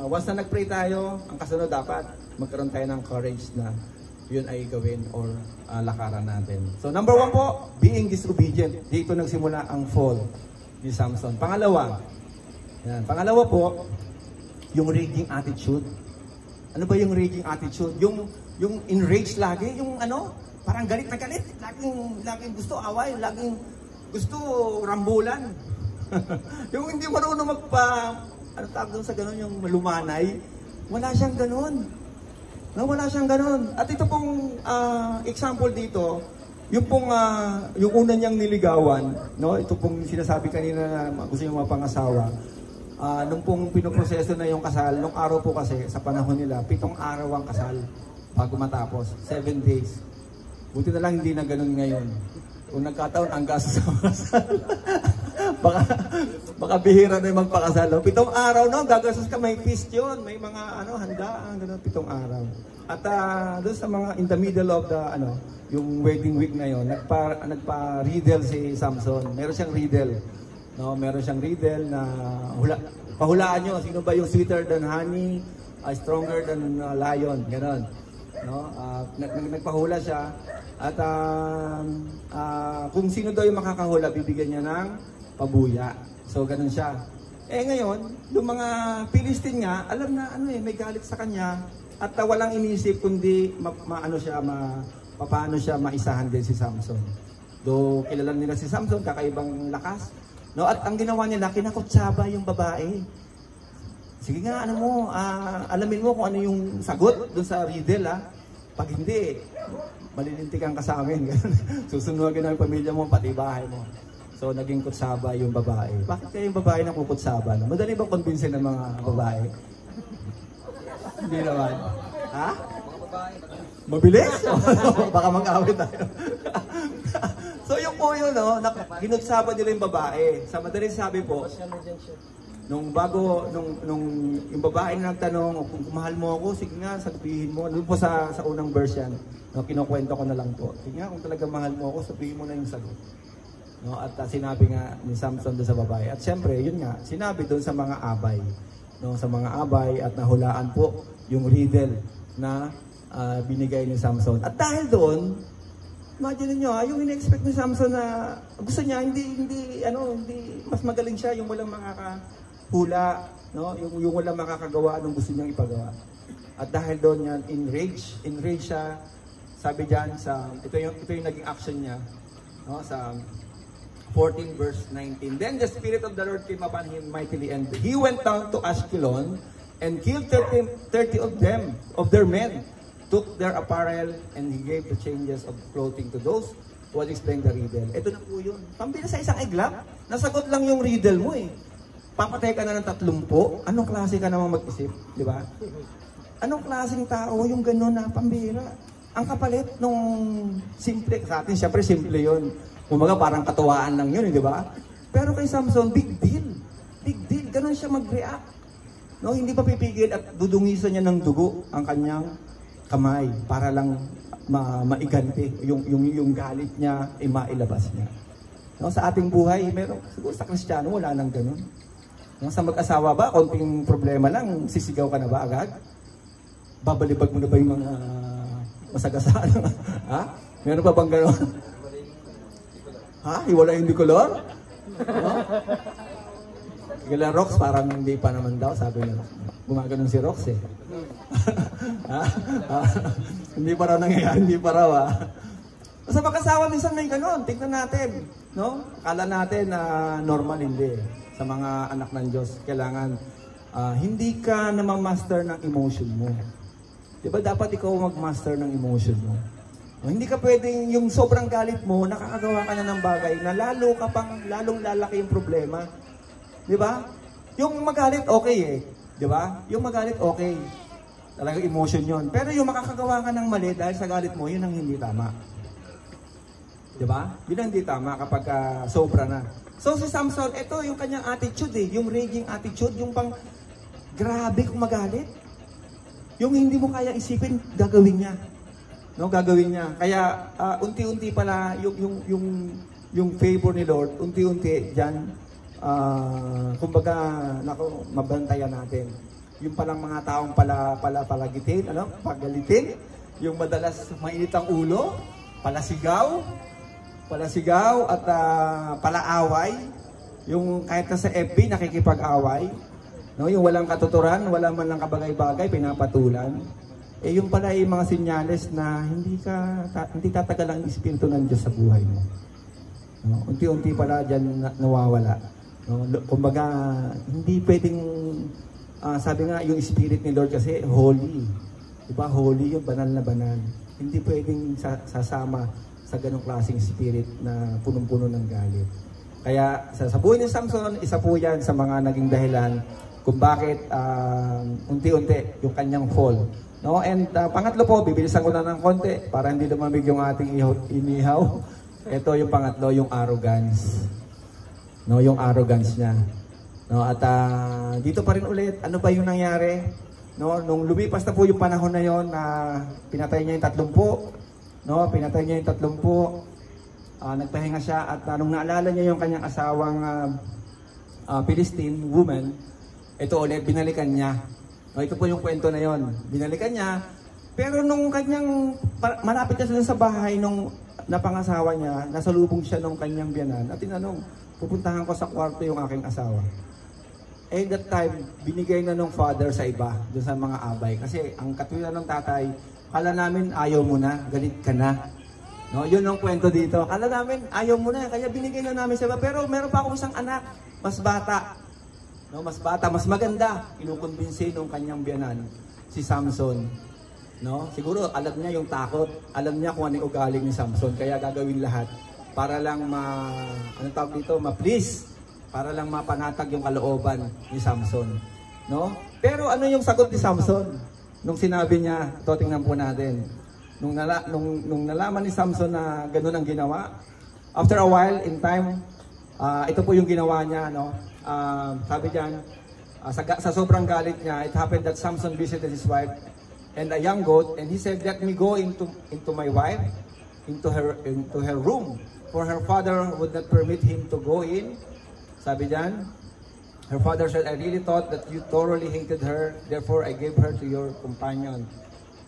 once na nag-pray tayo, ang kasunod dapat magkaroon tayo ng courage na yun ay gawin or lakaran natin. So number 1 po, being disobedient. Dito nagsimula ang fall ni Samson. Pangalawa po, yung raging attitude. Ano ba yung raging attitude? Yung enraged lagi, yung parang galit na galit, laging gusto away, laging gusto rambulan. Yung hindi marunong tawag doon sa ganun, yung lumanay, wala siyang ganun. No, wala siyang ganun. At ito pong example dito, yung una niyang niligawan, no, ito pong sinasabi kanina na gusto niyang mapangasawa. Nung pong pinoproseso na yung kasal, nung araw po kasi, sa panahon nila, 7 araw ang kasal bago matapos. 7 days. Buti na lang hindi na ganun ngayon. Kung nagkataon, ang gastos sa kasal. baka bihira na yung magpakasal. 7 araw, no? Gagastos ka, may feast yun. May mga handaan, ganun, 7 araw. At doon sa mga in the middle of the, yung wedding week na yun, nagpa-riddle si Samson. Meron siyang riddle. No, meron siyang riddle na Pahulaan nyo, sino ba yung sweeter than honey, stronger than lion, ganon. No? Nagpahula siya. At kung sino daw yung makakahula, bibigyan niya ng pabuya. So, ganun siya. Ngayon, yung mga Philistine nga, alam na may galit sa kanya at walang inisip kundi paano siya maisahan din si Samson. Do kilala nila si Samson, kakaibang lakas. No, at ang ginawa nila, kinakutsaba yung babae. Sige nga, alamin mo kung ano yung sagot doon sa riddle, ha. Pag hindi, malilintikan ka sa amin. Susunugin ang pamilya mo, pati bahay mo. So, naging kutsaba yung babae. Bakit kaya yung babae nakukutsaba? Madali bang convince ng mga babae? Hindi naman. Ha? Mabilis? Baka mag-awit tayo. So, yung po yun, ginutsaba nila yung babae. Sa madaling sabi po, nung yung babae na nagtanong, kung mahal mo ako, sige nga, sabihin mo. Doon po sa unang verse yan, kinukwento ko na lang po. Sige nga, kung talaga mahal mo ako, sabihin mo na yung sagot. No, at sinabi nga ni Samson doon sa babae. At syempre, yun nga, sinabi doon sa mga abay. No, sa mga abay at nahulaan po yung riddle na binigay ni Samson. At dahil doon, imagine niyo, yung in-expect ni Samson na gusto niya, hindi mas magaling siya, yung walang makakahula, no? Yung walang makakagawa ng gusto niyang ipagawa. At dahil doon yan, enrage siya. Sabi diyan ito yung naging action niya, no, sa 14 verse 19. Then the Spirit of the Lord came upon him mightily, and he went down to Ashkelon and killed 30 of their men, took their apparel, and he gave the changes of clothing to those who had explained the riddle. Ito na po yun. Pambili sa isang iglap, nasagot lang yung riddle mo eh. Papatay ka na ng 30. Anong klase ka namang mag-isip? Di ba? Anong klaseng tao yung gano'n na pambira? Ang kapalit nung simple, sa atin syempre simple yun. Kumaga parang katuwaan lang yun, di ba? Pero kay Samson, big deal. Big deal. Ganun siya mag-react. No, hindi pa pipigil at dudungisan niya ng dugo ang kanyang kamay para lang maiganti yung galit niya ay mailabas niya. No, sa ating buhay, meron siguro sa Kristiyano wala nang ganun. No, sa mag-asawa ba, konting problema lang, sisigaw ka na ba agad? Babalibag mo na ba yung mga masagasaan? Ha? Meron pa bang gano'n? Ha? Hiwalay yung dikolor? No? Kila Rox, parang hindi pa naman daw, sabi niya. Gumaganon si Rox eh. Hindi pa raw nangyayari, hindi pa raw ha. Sa mag-asawa minsan may ganon, tingnan natin. No? Akala natin na normal, hindi. Sa mga anak ng Diyos, kailangan hindi ka namang master ng emotion mo. Diba dapat ikaw mag-master ng emotion mo? Hindi ka pwedeng yung sobrang galit mo, nakakagawa ka na ng bagay na lalong lalaki yung problema. Di ba? Yung magalit, okay eh. Di ba? Yung magalit, okay. Talagang emotion yon. Pero yung makakagawa ka ng mali dahil sa galit mo, yun ang hindi tama. Di ba? Yun ang hindi tama kapag sobra na. So si Samson, ito yung kanyang attitude eh. Yung raging attitude, yung pang grabe kung magalit. Yung hindi mo kaya isipin, gagawin niya. No, gagawin niya. Kaya unti-unti pala yung favor ni Lord, unti-unti diyan kumbaga mabantayan natin. Yung palang mga taong palagitin, pagalitin, yung madalas mainit ang ulo, palasigaw at palaaway, yung kahit sa FB nakikipag-away, no, yung walang katuturan, wala man lang kabagay-bagay, pinapatulan. Yung pala ay mga sinyales na hindi tatagal ang Espiritu ng Diyos sa buhay mo. No? Unti-unti pala dyan nawawala. No? Kumbaga, hindi pwedeng, sabi nga, yung Spirit ni Lord kasi holy. Diba? Holy yung banal na banal. Hindi pwedeng sasama sa ganong klaseng Spirit na punong-puno ng galit. Kaya sa buhay ni Samson, isa po yan sa mga naging dahilan kung bakit unti-unti yung kanyang fall. No, and pangatlo po, bibilisan ko na ng konti para hindi lumamig yung ating inihaw. Ito yung pangatlo, yung arrogance. No, yung arrogance niya. No, at dito pa rin ulit, ano ba yung nangyari? No, nung lumipas na po yung panahon na yon na pinatay niya yung 30, no, pinatay niya yung 30. Nagpahinga siya at nung naalala niya yung kanyang asawang Philistine woman, ito ulit, binalikan niya. No, ito po yung kwento na yon. Binalikan niya, pero nung kanyang, malapit na sa bahay nung napangasawa niya, nasalubong siya nung kanyang biyanan, at tinanong, pupuntahan ko sa kwarto yung aking asawa. Eh, that time, binigay na nung father sa iba, doon sa mga abay. Kasi ang katwiran ng tatay, kala namin ayaw mo na, galit ka na. No, yun ang kwento dito. Kala namin ayaw mo na, kaya binigay na namin sa iba. Pero meron pa akong isang anak, mas bata. No, mas bata, mas maganda. Kinukumbinsi nung kanyang biyanan, si Samson. No, siguro alam niya yung takot, alam niya kung ano yung ugali ni Samson, kaya gagawin lahat para lang anong tawag dito, ma-please, para lang mapanatag yung kalooban ni Samson. No? Pero ano yung sagot ni Samson? Nung sinabi niya, ito tingnan po natin. Nung nalaman ni Samson na ganun ang ginawa, after a while, in time, ito po yung ginawa niya, no? Sabi diyan, sa sobrang galit niya, it happened that Samson visited his wife and a young goat, and he said, "Let me go into my wife, into her room, for her father would not permit him to go in." Sabi diyan, her father said, "I really thought that you thoroughly hated her, therefore I gave her to your companion.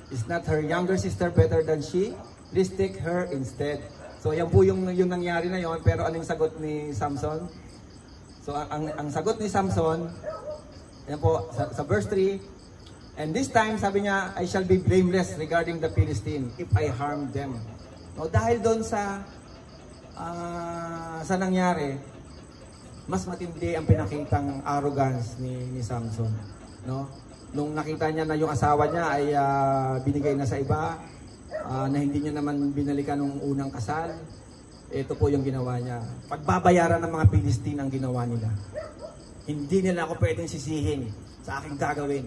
Is not her younger sister better than she? Please take her instead." So yan po yung nangyari na yon, pero anong sagot ni Samson? So ang sagot ni Samson, yan po sa verse 3, and this time sabi niya, "I shall be blameless regarding the Philistine if I harm them." No, dahil doon sa nangyari, mas matindi ang pinakitang arrogance ni Samson, no? Nung nakita niya na yung asawa niya ay binigay na sa iba, na hindi niya naman binalikan nung unang kasal, ito po yung ginawa niya. Pagbabayaran ng mga Philistine ang ginawa nila. Hindi nila ako pwedeng sisihin sa aking gagawin.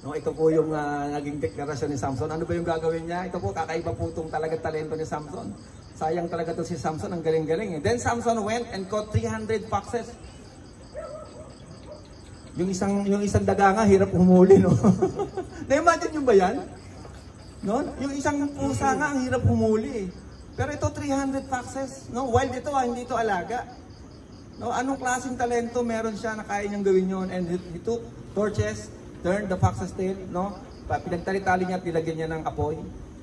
No, ito po yung naging deklarasyon ni Samson. Ano ba yung gagawin niya? Ito po, kakaiba po itong talaga talento ni Samson. Sayang talaga to si Samson, ang galing-galing. Then Samson went and caught 300 foxes. Yung isang daga nga, hirap humuli, no? Na-imagine nyo ba yan? No? Yung isang pusa nga, ang hirap humuli. Pero ito, 300 foxes. No? Wild ito, hindi ito alaga. No? Anong klaseng talento meron siya na kaya niyang gawin yun? And he took torches, turned the fox's tail, no? Pinagtali-tali niya at nilagyan niya ng apoy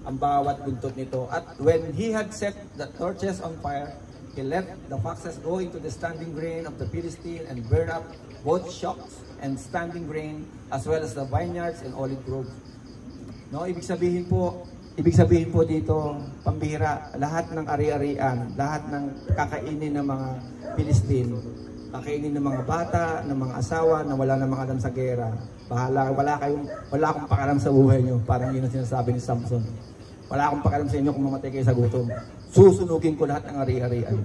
ang bawat buntot nito. At when he had set the torches on fire, he let the foxes go into the standing grain of the Philistine and burn up both shocks and standing grain as well as the vineyards and olive groves. No, ibig sabihin po dito, pambihira, lahat ng ari-arian, lahat ng kakainin ng mga Philistine, kakainin ng mga bata, ng mga asawa na wala namang alam sa gera. Wala akong pakalam sa buhay niyo, parang yun ang sinasabi ni Samson. Wala akong pakalam sa inyo kung mamatay kayo sa gutom. Susunugin ko lahat ng ari-arian.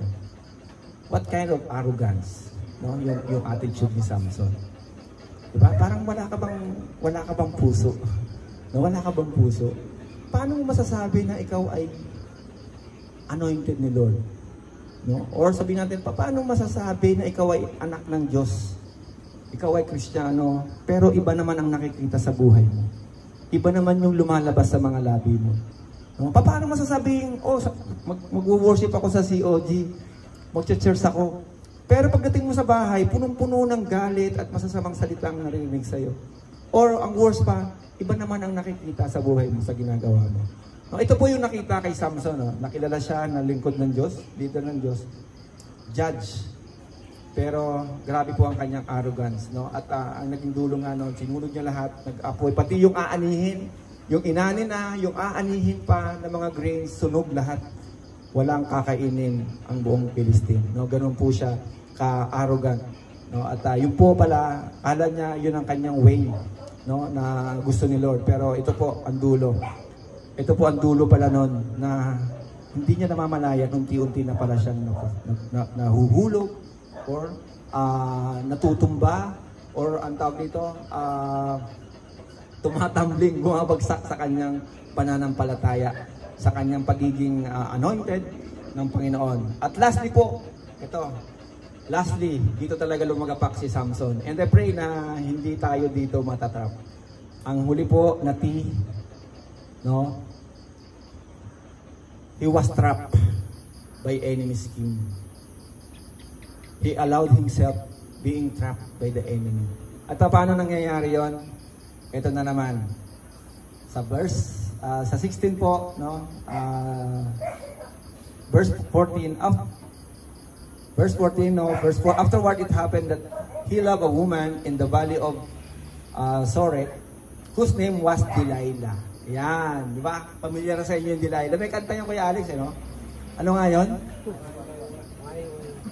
What kind of arrogance, no? Yung attitude ni Samson. Diba? Parang wala ka bang puso? No, wala ka bang puso? Paano mo masasabi na ikaw ay anointed ni Lord? No? Or sabihin natin, paano masasabi na ikaw ay anak ng Diyos? Ikaw ay Kristiyano, pero iba naman ang nakikita sa buhay mo. Iba naman yung lumalabas sa mga labi mo. No? Paano masasabihin, mag-worship ako sa COG, mag-church ako, pero pagdating mo sa bahay, punong-puno ng galit at masasamang salitang narinig sa'yo. Or ang worst pa, iba naman ang nakikita sa buhay mo, sa ginagawa mo. No, ito po yung nakita kay Samson. No? Nakilala siya na lingkod ng Diyos, leader ng Diyos, judge. Pero grabe po ang kanyang arrogance. No? At ang naging dulo nga, no, sinunod niya lahat, nag-apoy. Pati yung aanihin, yung inanin na, yung aanihin pa ng mga grains, sunog lahat. Walang kakainin ang buong Philistine. No? Ganun po siya ka-arrogant. No? At yun po pala, kala niya yun ang kanyang way, no, na gusto ni Lord. Pero ito po ang dulo. Ito po ang dulo pala nun na hindi niya namamalayan, unti-unti na pala siyang nahuhulog or natutumba or ang tawag dito, tumatambling, bumabagsak sa kanyang pananampalataya, sa kanyang pagiging anointed ng Panginoon. At lastly po, dito talaga lumagapak si Samson. And I pray na hindi tayo dito matatrap. Ang huli po na no? He was trapped by enemy's scheme. He allowed himself being trapped by the enemy. At paano nangyayari yon? Ito na naman. Sa verse, sa 16 po, no? Verse 14, verse 14, no? Verse 4, afterward it happened that he loved a woman in the valley of Sorek, whose name was Delilah. Yan, di ba? Pamilyar na sa inyo yung Delilah. May kanta yung Kuya Alex, no? Ano nga yun?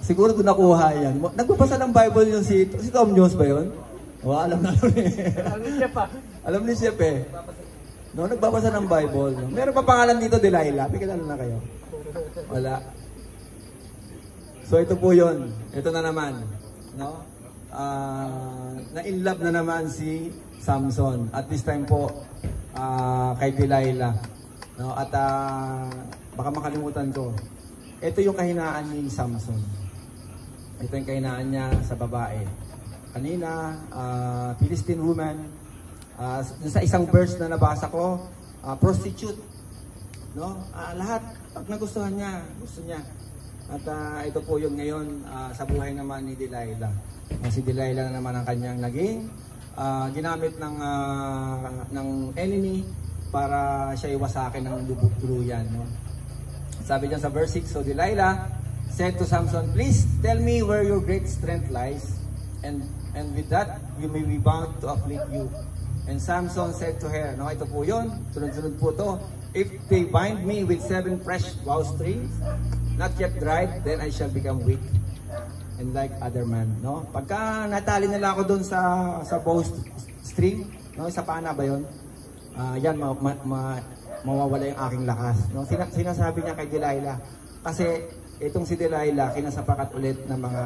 Siguro doon nakuha yan. Nagbabasa ng Bible yung si Tom Jones ba yun? O, alam na nun eh. Alam ni Chef eh. No, nagbabasa ng Bible. No? Meron pa pangalan dito, Delilah. Pikilala na kayo. Wala. So ito po yun. Ito na naman. No? Na-inlove na naman si Samson. At this time po, kay Delilah. No? At baka makalimutan ko. Ito yung kahinaan ni Samson. Ito yung kahinaan niya sa babae. Kanina, Philistine woman, sa isang verse na nabasa ko, prostitute. No? Lahat, pag nagustuhan niya, gusto niya. At ito po yung ngayon sa buhay naman ni Delilah. Si Delilah na naman ang kanyang naging ginamit ng enemy para siya iwasakin ng lubog-tuluyan. No? Sabi diyan sa verse 6, so Delilah said to Samson, please tell me where your great strength lies, and with that you may be bound to afflict you. And Samson said to her, no, ito po yun, sunod-sunod po to, if they bind me with 7 fresh bowstrings, not yet dried, then I shall become weak and like other men. No? Pagka natali nila ako doon sa bowstring, no, sa pana ba yun? Yan, mawawala yung aking lakas. No? Sinasabi niya kay Delilah, kasi itong si Delilah, kinasapakat ulit ng mga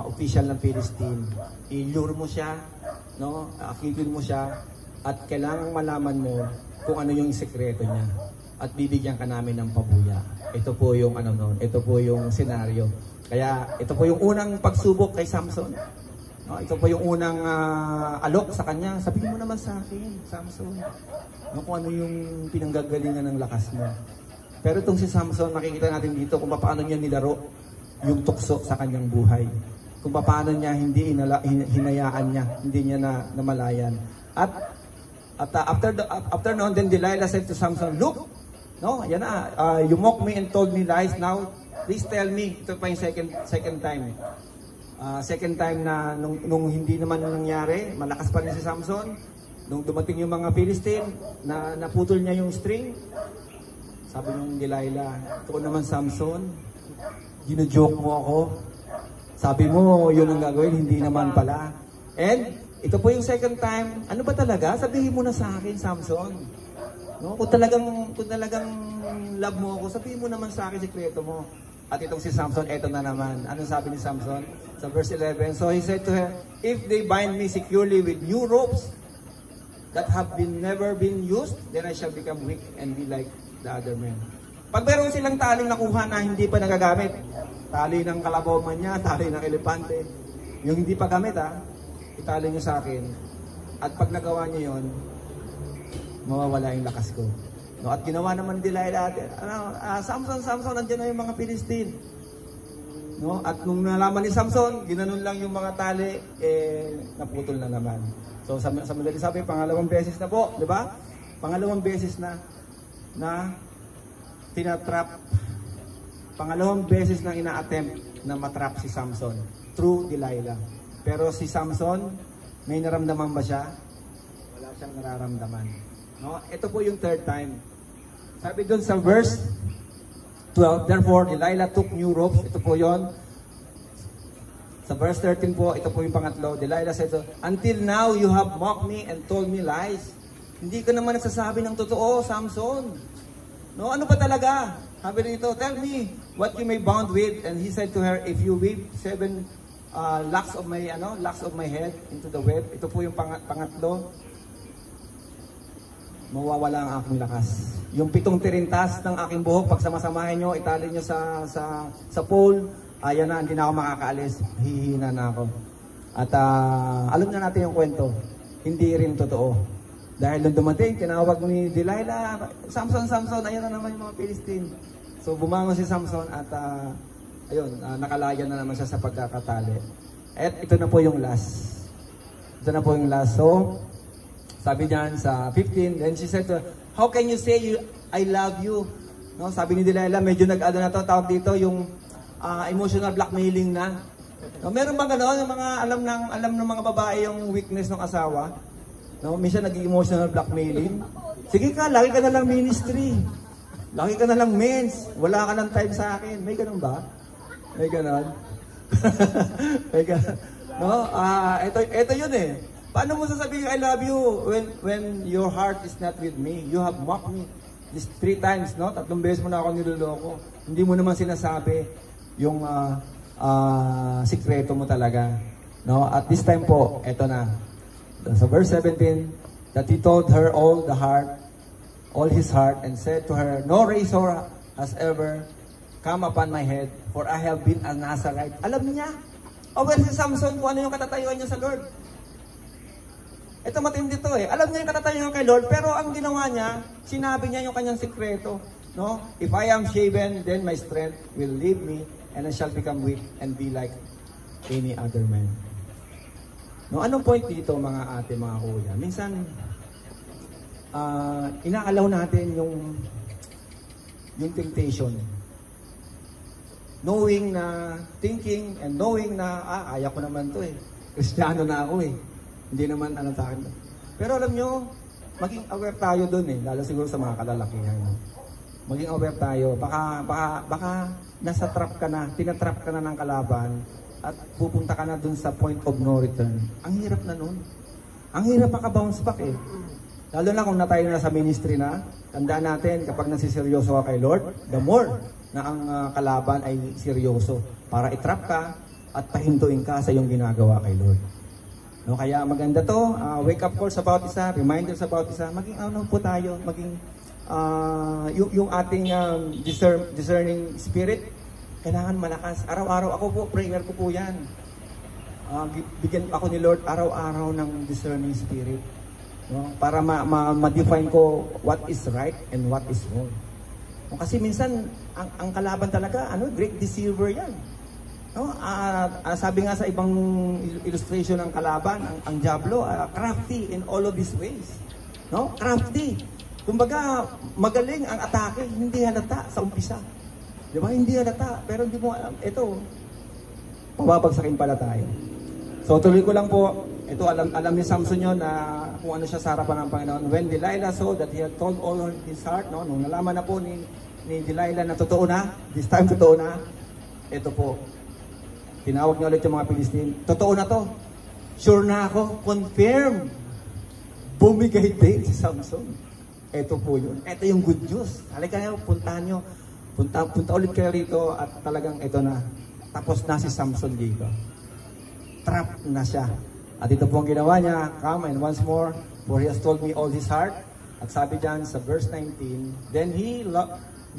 official ng Philistine. I-lure mo siya, no? Akitin mo siya, at kailangang malaman mo kung ano yung sekreto niya. At bibigyan ka namin ng pabuya. Ito po yung ito po yung senaryo. Kaya ito po yung unang pagsubok kay Samson. No? Ito po yung unang alok sa kanya. Sabihin mo naman sa akin, Samson, no, kung ano yung pinanggagalingan ng lakas mo. Pero itong si Samson, makikita natin dito kung paano niya nilaro yung tukso sa kanyang buhay. Kung paano niya hindi hinayaan niya, hindi niya namalayan. At after noon, then Delilah said to Samson, look, no, yan na, you mocked me and told me lies. Now, please tell me. Ito pa yung second time. Second time na nung hindi naman nangyari, malakas pa rin si Samson. Nung dumating yung mga Philistine, na naputol niya yung string, sabi ng Delilah, ito naman Samson, gino-joke mo ako. Sabi mo, yun ang gagawin, hindi naman pala. And, ito po yung second time, ano ba talaga? Sabihin mo na sa akin, Samson. No? Kung talagang love mo ako, sabihin mo naman sa akin, sikreto mo. At itong si Samson, eto na naman. Anong sabi ni Samson? Sa verse 11, so he said to her, if they bind me securely with new ropes that have never been used, then I shall become weak and be like the other men. Pag meron silang taling nakuha na hindi pa nagagamit, tali ng kalabaw man niya, tali ng elepante, yung hindi pa gamit itali niyo sa akin. At pag nagawa niyo yon, mawawala yung lakas ko. No, at ginawa naman ni Delilah, Samson, nandiyan na yung mga Philistine. No, at nung nalaman ni Samson, ginanon lang yung mga tali, naputol na naman. So sa madali sabi, pangalawang beses na po, di ba? Pangalawang beses na tinatrap. Pangalawang beses na ina-attempt na matrap si Samson through Delilah. Pero si Samson, may naramdaman ba siya? Wala siyang nararamdaman. No? Ito po yung third time. Sabi doon sa verse 12, therefore Delilah took new ropes. Ito po yon. Sa verse 13 po, ito po yung pangatlo. Delilah said, until now you have mocked me and told me lies. Hindi ka naman nagsasabi ng totoo, Samson. No, ano pa talaga? Sabi rito, tell me what you may bound with. And he said to her, if you weave 7 locks of my head into the web. Ito po yung pangatlo. Mawawala ang aking lakas. Yung 7 tirintas ng aking buhok, pag samasamahin nyo, itali nyo sa pole, ayan na, hindi na ako makakaalis. Hihina na ako. At alam na natin yung kwento. Hindi rin totoo. Dahil nung dumating, tinawag ni Delilah, Samson, ayan na naman yung mga Philistine. So bumangon si Samson at nakalaya na naman siya sa pagkakatali. At ito na po yung last. Ito na po yung last. So, sabi niyan sa 15, then she said to her, how can you say I love you? No, sabi ni Delilah, medyo nag-ano na to, tawag dito, yung emotional blackmailing na. No, meron bang gano'n? Yung mga alam ng mga babae yung weakness ng asawa? No, minsan nag-emotional blackmailing. Sige ka, lagi ka na lang ministry. Lagi ka na lang mens. Wala ka ng time sa akin. May gano'n ba? May gano'n? May gano'n? No, ito yun eh. Paano mo sasabihin I love you when your heart is not with me? You have mocked me this 3 times, no? 3 beses mo na ako niloloko. Hindi mo naman sinasabi yung sikreto mo talaga, no? At this time po, eto na. Sa verse 17, that he told her all his heart, and said to her, no razor has ever come upon my head, for I have been a Nazarite. Alam niya. Well, si Samson, kung ano yung katatayuan niya sa Lord. Ito matindi to eh. Alam niya yung katatayuan kay Lord, pero ang ginawa niya, sinabi niya yung kanyang sikreto. No? If I am shaven, then my strength will leave me, and I shall become weak and be like any other man. No, anong point dito mga ate, mga kuya? Minsan, inaalaw natin yung temptation. Thinking and knowing na, kaya ko naman to eh. Kristiyano na ako eh. Hindi naman ano sa akin. Pero alam nyo, maging aware tayo dun eh. Lalo siguro sa mga kalalakihan. Maging aware tayo. Baka nasa trap ka na, tinatrap ka na ng kalaban at pupunta ka na dun sa point of no return. Ang hirap na nun. Ang hirap maka-bounce back eh. Lalo na kung tayo na sa ministry na, tandaan natin kapag nasiseryoso ka kay Lord, the more na ang kalaban ay seryoso para itrap ka at pahintuin ka sa iyong ginagawa kay Lord. No, kaya maganda to, wake up calls about isa, reminders about isa, maging ano po tayo, maging yung ating discerning spirit, kailangan malakas. Araw-araw ako po, prayer ko po yan. Bigyan ako ni Lord araw-araw ng discerning spirit. No? Para ma-define ko what is right and what is wrong. No? Kasi minsan, ang kalaban talaga, great deceiver yan. No? Sabi nga sa ibang illustration ng kalaban, ang diablo, crafty in all of his ways. No? Crafty. Kumbaga, magaling ang atake, hindi halata sa umpisa. Di ba? Hindi halata, pero hindi mo alam. Ito, pababagsakin pala tayo. So, tuloy ko lang po. Ito, alam ni Samson yun na kung ano siya sa harapan ng Panginoon. When Delilah saw that he had told all his heart, no? Nung nalaman na po ni Delilah na totoo na, this time totoo na, ito po, tinawag niya ulit yung mga Pilistine, totoo na to. Sure na ako, confirm. Bumigay din si Samson. Ito po yun. Ito yung good news. Halika kayo, puntahan nyo. Punta ulit kayo rito at talagang ito na. Tapos na si Samson dito. Trap na siya. At ito po ang ginawa niya. Come and once more, for he has told me all his heart. At sabi dyan sa verse 19, then he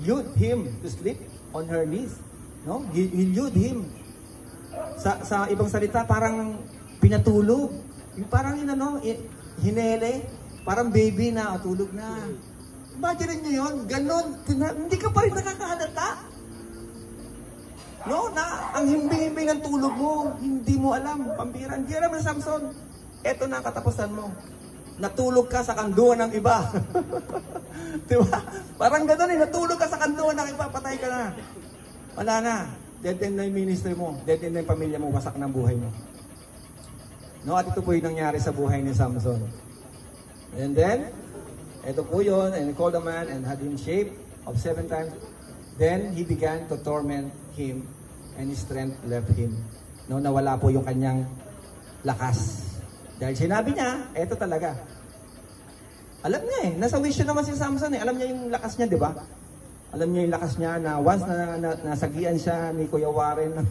lured him to sleep on her knees. No? He lured him. Sa ibang salita, parang pinatulog. Parang hinele. Parang baby na, tulog na. Imagine nyo yun, ganun. Hindi ka pa rin nakakahalata. No, ang himbing-himbing ng tulog mo, hindi mo alam, pambira. Hindi alam na Samson, eto na katapusan mo. Natulog ka sa kanduan ng iba. Diba? Parang gano'n natulog ka sa kanduan ng iba, patay ka na. Wala na. Dead end na yung ministry mo, dead end na yung pamilya mo, wasak na ang buhay mo. No, at ito po yung nangyari sa buhay ni Samson. And then, ito po yun, and he called a man and had him shaved of 7 times. Then he began to torment him and his strength left him. No, nawala po yung kanyang lakas. Dahil sinabi niya, eto talaga. Alam niya eh, nasa wisyo naman si Samson eh. Alam niya yung lakas niya, di ba? Alam niya yung lakas niya na once na nasagian siya ni Kuya Warren ng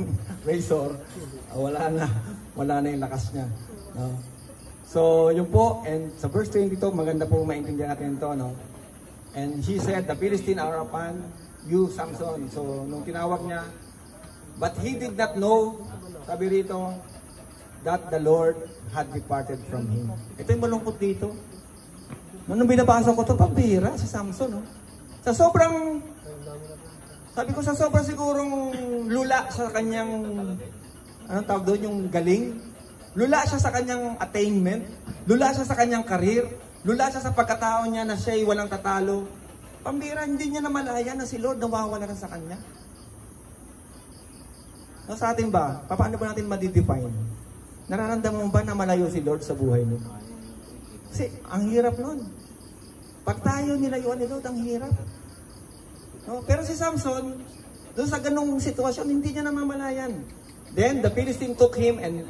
razor, wala na yung lakas niya. No? So, yun po, and sa verse 22, maganda po maintindihan natin ito, no? And she said, the Philistines are upon you, Samson. So, nung tinawag niya, but he did not know, sabi rito, that the Lord had departed from him. Ito yung malungkot dito. Nung binabasa ko ito, pambihira si Samson, no? Sa sobrang, sabi ko sa sobrang sigurong lula sa kanyang, anong tawag doon, yung galing, Lula siya sa kanyang attainment, lula siya sa kanyang karir, lula siya sa pagkatao niya na siya'y walang tatalo. Pambira, hindi niya namalaya na si Lord nawawala na sa kanya. No, sa atin ba? Paano ba natin ma-define? Nararamdaman mo ba na malayo si Lord sa buhay mo? Kasi ang hirap nun. Pag tayo nilayuan ni Lord, ang hirap. No? Pero si Samson, doon sa ganung sitwasyon, hindi niya namamalayan. Then the Philistine took him and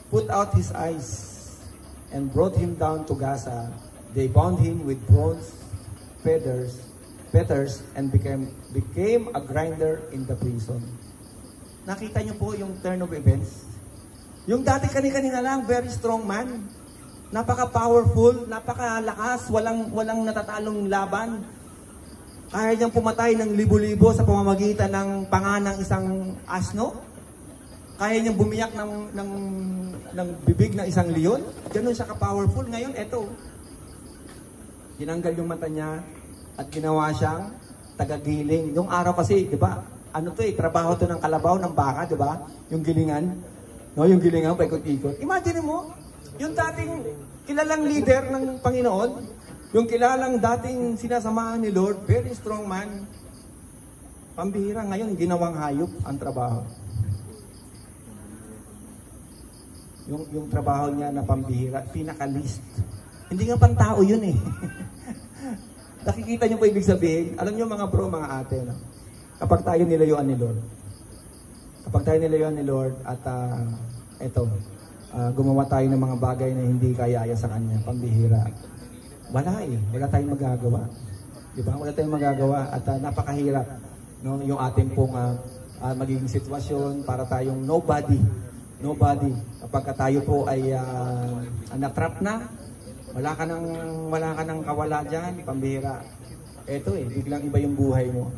put out his eyes and brought him down to Gaza. They bound him with bronze fetters and became a grinder in the prison. Nakita niyo po yung turn of events? Yung dati kanina lang, very strong man. Napaka-powerful, napakalakas, walang natatalong laban. Kaya niyang pumatay ng libo-libo sa pamamagitan ng panga ng isang asno. Kaya niyang bumiyak ng bibig ng isang leon. Ganun siya ka-powerful. Ngayon, eto. Tinanggal yung mata niya at ginawa siyang tagagiling. Yung araw kasi, di ba? Ano to trabaho to ng kalabaw, ng baka, di ba? Yung gilingan. No, yung gilingan, paikot-ikot. Imagine mo, yung dating kilalang leader ng Panginoon, yung kilalang dating sinasamahan ni Lord, very strong man, pambihira, ngayon ginawang hayop ang trabaho. Yung trabaho niya na pambihira, pinaka-least. Hindi nga pang tao yun eh. Nakikita niyo po ibig sabihin, alam niyo mga bro, mga ate, no? Kapag tayo nilayuan ni Lord, at gumawa tayo ng mga bagay na hindi kayaya sa Kanya, pambihira. Wala tayong magagawa. Di ba? Wala tayong magagawa at napakahirap, no? Yung ating pong magiging sitwasyon para tayong nobody. Kapag tayo po ay na-trap na, wala ka nang kawala diyan, pambihira. Eto biglang iba yung buhay mo.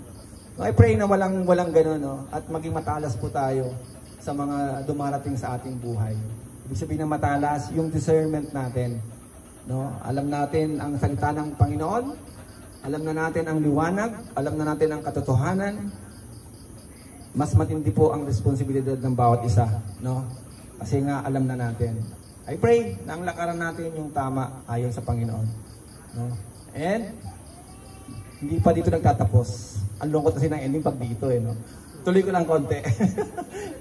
No, I pray na walang gano'n, no? At maging matalas po tayo sa mga dumarating sa ating buhay. Ibig sabihin ng matalas, yung discernment natin. No? Alam natin ang salita ng Panginoon, alam na natin ang liwanag, alam na natin ang katotohanan. Mas matindi po ang responsibilidad ng bawat isa, no? Kasi nga alam na natin. I pray na ang lakaran natin yung tama ayon sa Panginoon, no? And hindi pa dito nagtatapos. Ang lungkot kasi ng ending pag dito no. Tuloy ko lang konti.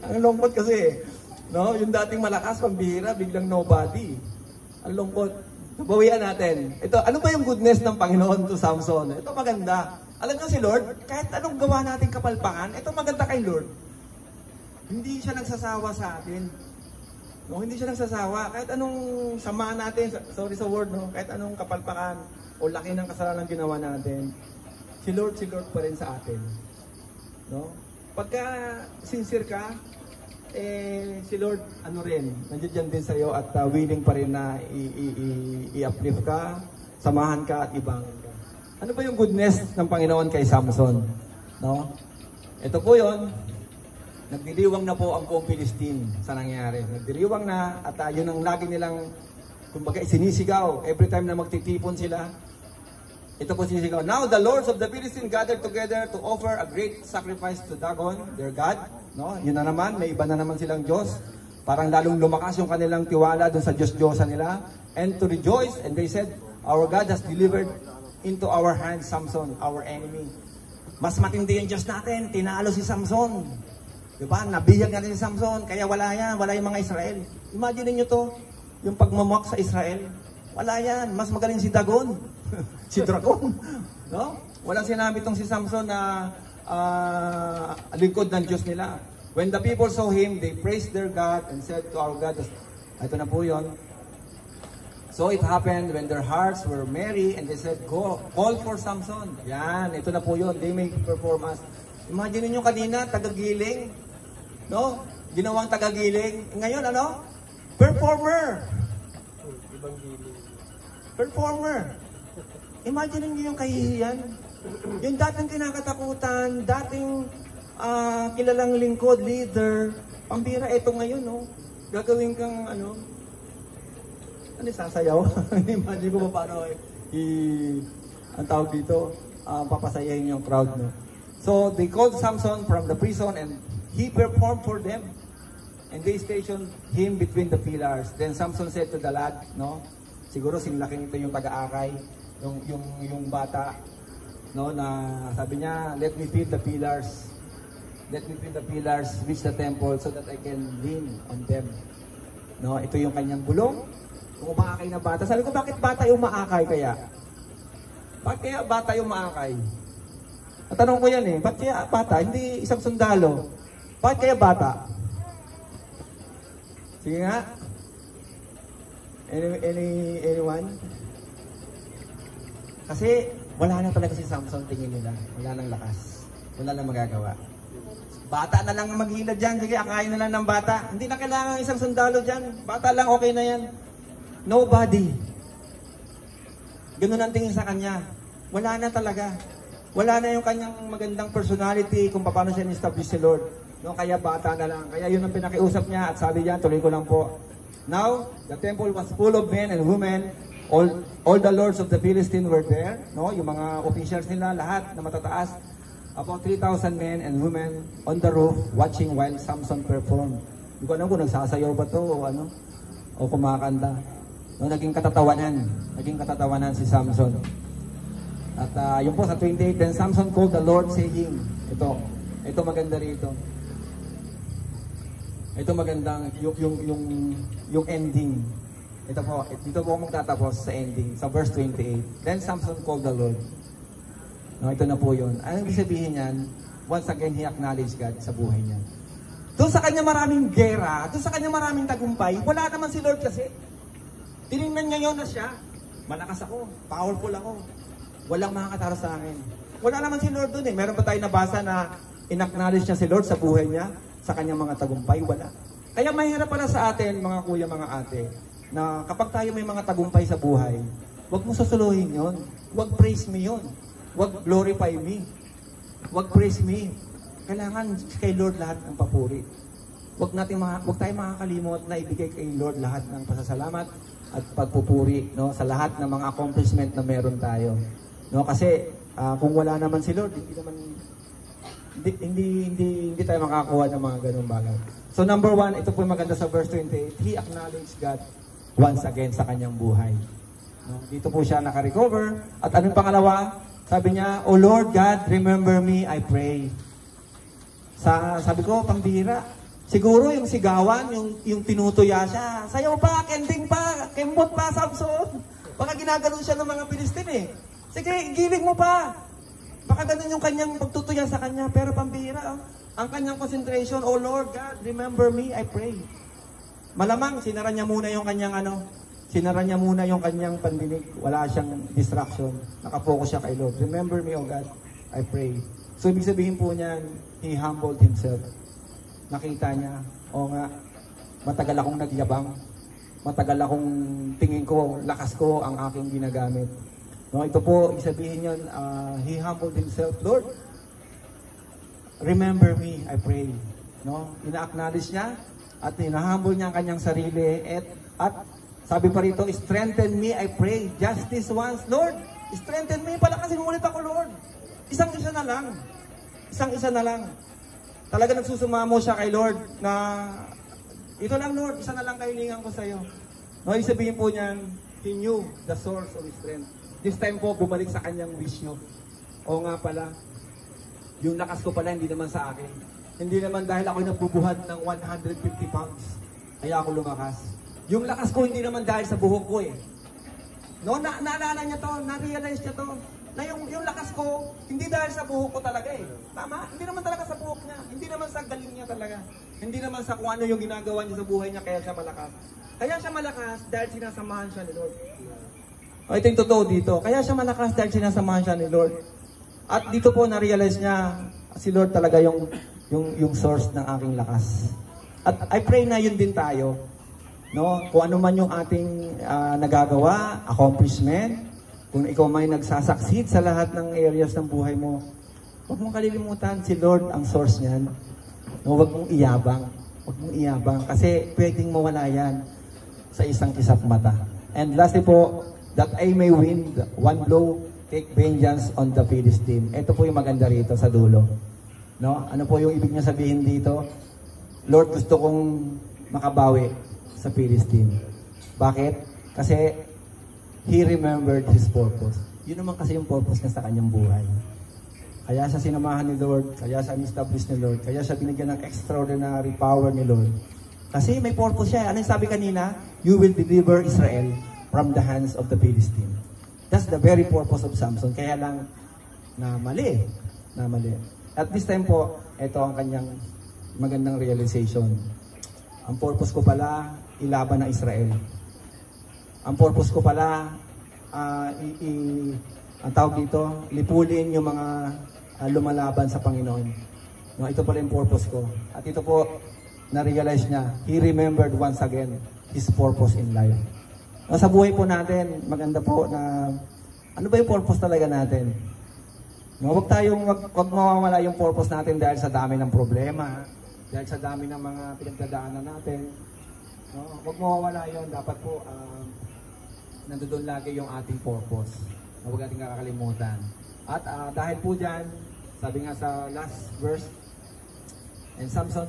Ang lungkot kasi, no? Yung dating malakas, pambihira, biglang nobody. Ang lungkot. Nabawian natin. Ito, ano ba yung goodness ng Panginoon to Samson? Ito maganda. Alam nga si Lord, kahit anong gawa natin kapalpakan, ito maganda kay Lord. Hindi siya nagsasawa sa atin. No, hindi siya nagsasawa. Kahit anong sama natin, sorry sa word, no? Kahit anong kapalpakan o laki ng kasalanan ginawa natin, si Lord pa rin sa atin. No? Pagka sincere ka, si Lord, nandiyan din sa'yo at willing pa rin na i-uplift ka, samahan ka at ibangan ka. Ano ba yung goodness ng Panginoon kay Samson? No? Ito po yun. Nagdiriwang na po ang buong Philistine sa nangyari. Nagdiriwang na at yun ang lagi nilang, kumbaga, sinisigaw. Every time na magtitipon sila, ito po sinisigaw. Now the lords of the Philistines gathered together to offer a great sacrifice to Dagon, their God. No? Yun na naman, may iba na naman silang Diyos. Parang lalong lumakas yung kanilang tiwala dun sa Diyos-Diyosa nila. And to rejoice, and they said, our God has delivered into our hands Samson, our enemy. Mas matindi yung Diyos natin, tinalo si Samson. Diba? Nabihag natin si Samson, kaya wala yung mga Israel. Imagine niyo to, yung pagmamok sa Israel. Wala yan, mas magaling si Dagon. Si Dragon. No? Walang sinabi itong si Samson na lingkod ng Diyos nila. When the people saw him, they praised their God and said to our God, ito na po yun. So it happened when their hearts were merry and they said, go, call for Samson. Yan, ito na po yun. They make performance. Imagine niyo kanina, tagagiling. No? Ginawang tagagiling. Ngayon, ano? Performer. Performer. Imagine niyo yung kahihiyan. Yung dating kinakatakutan, dating kilalang lingkod, leader, pambira, eto ngayon, no? Gagawin kang, sasayaw? Imagine ko pa paano, ang tawag dito, papasayahin yung crowd, no? So, they called Samson from the prison and he performed for them. And they stationed him between the pillars. Then Samson said to the lad, no? Siguro sinlaki nito yung taga-akay, yung bata, no, na sabi niya, let me feed the pillars. Let me feed the pillars, reach the temple so that I can lean on them. No, ito yung kanyang gulong. Kung umaakay na bata. Sabi ko, bakit bata yung maakay kaya? Bakit kaya bata yung maakay? At tanong ko yan eh, bakit kaya bata? Hindi isang sundalo. Bakit kaya bata? Sige nga. Anyone? Kasi wala na talaga si Samson, tingin nila. Wala nang lakas. Wala nang magagawa. Bata na lang maghila dyan. Sige, akayin na lang ng bata. Hindi na kailangan isang sundalo dyan. Bata lang, okay na yan. Nobody. Ganun ang tingin sa kanya. Wala na talaga. Wala na yung kanyang magandang personality kung paano siya ni-establish si Lord. No, kaya bata na lang. Kaya yun ang pinakiusap niya at sabi niya, tuloy ko lang po. Now, the temple was full of men and women. All the lords of the Philistines were there. No, yung mga officials nila, lahat na matataas. About 3,000 men and women on the roof watching while Samson performed. Hindi ko alam kung nagsasayaw ba to o ano, o kumakanta. No, naging katatawanan si Samson. At yun po sa 28, then Samson called the Lord saying, ito maganda rito. Ito magandang yung ending. Dito po magtatapos sa ending, sa verse 28. Then Samson called the Lord. No, ito na po yun. Anong ibig sabihin yan? Once again, he acknowledged God sa buhay niya. Doon sa kanya maraming gera, doon sa kanya maraming tagumpay, wala naman si Lord kasi. Tinignan niya yun na siya. Malakas ako, powerful ako. Walang makakatara sa akin. Wala naman si Lord doon eh. Meron pa tayo nabasa na in-acknowledge niya si Lord sa buhay niya, sa kanyang mga tagumpay, wala. Kaya mahirap pala sa atin, mga kuya, mga ate, na kapag tayo may mga tagumpay sa buhay, huwag mo susuluhin yun. Huwag praise me yun. Huwag glorify me. Huwag praise me. Kailangan kay Lord lahat ng papuri. Huwag tayo makakalimot na ibigay kay Lord lahat ng pasasalamat at pagpupuri, no, sa lahat ng mga accomplishment na meron tayo. No, kasi kung wala naman si Lord, hindi tayo makakakuha ng mga ganung bagay. So number 1, ito po yung maganda sa verse 28, he acknowledged God once again sa kanyang buhay. No, dito po siya naka-recover. At anong pangalawa? Sabi niya, "O Lord God, remember me, I pray." Sabi ko, pambira. Siguro yung sigawan, yung tinutuya siya. Sayaw pa, kending pa, kembot pa, Samson. Baka ginagano siya ng mga Pilistin eh. Sige, giling mo pa. Baka ganun yung kanyang pagtutuya sa kanya. Pero pambira, ang kanyang concentration, "O Lord God, remember me, I pray." Malamang, sinara niya muna yung kanyang pandinig. Wala siyang distraction. Nakafocus siya kay Lord. "Remember me, O God, I pray." So, ibig sabihin po niyan, he humbled himself. Nakita niya, o nga, matagal akong nagyabang. Matagal akong tingin ko, lakas ko ang aking ginagamit. No, ito po, ibig sabihin niyan, he humbled himself. "Lord, remember me, I pray." No? Ina-acknowledge niya at hinahumble niya ang kanyang sarili at sabi pa rito, "Strengthen me, I pray, just this once." Lord, strengthen me, palakasin mo ulit ako, Lord. Isang-isa na lang. Isang-isa na lang. Talaga nagsusumamo siya kay Lord na, "Ito lang, Lord, isa na lang kahilingan ko sa iyo." No, ibig sabihin po niyan, he knew the source of his strength. This time po, bumalik sa kanyang wisyo. O nga pala, yung lakas ko pala hindi naman sa akin. Hindi naman dahil ako'y nagbubuhat ng 150 pounds. Kaya ako lumakas. Yung lakas ko hindi naman dahil sa buhok ko eh. No, naalala niya to, na-realize niya to, na yung lakas ko, hindi dahil sa buhok ko talaga eh. Tama? Hindi naman talaga sa buhok niya. Hindi naman sa galing niya talaga. Hindi naman sa kung ano yung ginagawa niya sa buhay niya, kaya siya malakas. Kaya siya malakas dahil sinasamahan siya ni Lord. O, ito yung totoo dito. Kaya siya malakas dahil sinasamahan siya ni Lord. At dito po na-realize niya, si Lord talaga yung source ng aking lakas. At I pray na yun din tayo. No? Kung ano man yung ating nagagawa, accomplishment, kung ikaw may nagsasucceed sa lahat ng areas ng buhay mo, huwag mong kalilimutan, si Lord ang source niyan. No, huwag mong iyabang. Huwag mong iyabang kasi pwedeng mawala yan sa isang kisap mata. And lastly po, that I may win one blow, take vengeance on the Philistine. Ito po yung maganda rito sa dulo. No? Ano po yung ibig niya sabihin dito? Lord, gusto kong makabawi sa Philistine. Bakit? Kasi he remembered his purpose. Yun naman kasi yung purpose niya sa kanyang buhay. Kaya siya sinamahan ni Lord, kaya siya establish ni Lord, kaya siya binigyan ng extraordinary power ni Lord. Kasi may purpose siya. Ano yung sabi kanina? You will deliver Israel from the hands of the Philistine. That's the very purpose of Samson. Kaya lang, na mali. At this time po, ito ang kanyang magandang realization. Ang purpose ko pala, ilaban ng Israel. Ang purpose ko pala, ang tawag dito, lipulin yung mga lumalaban sa Panginoon. No, ito pala yung purpose ko. At ito po, na-realize niya, he remembered once again his purpose in life. No, sa buhay po natin, maganda po na, ano ba yung purpose talaga natin? No, wag mawawala yung purpose natin dahil sa dami ng problema, dahil sa dami ng mga pinagdadaanan natin. No, wag mawawala yun. Dapat po, nandoon lagi yung ating purpose. Huwag natin kakalimutan. At dahil po dyan, sabi nga sa last verse, and Samson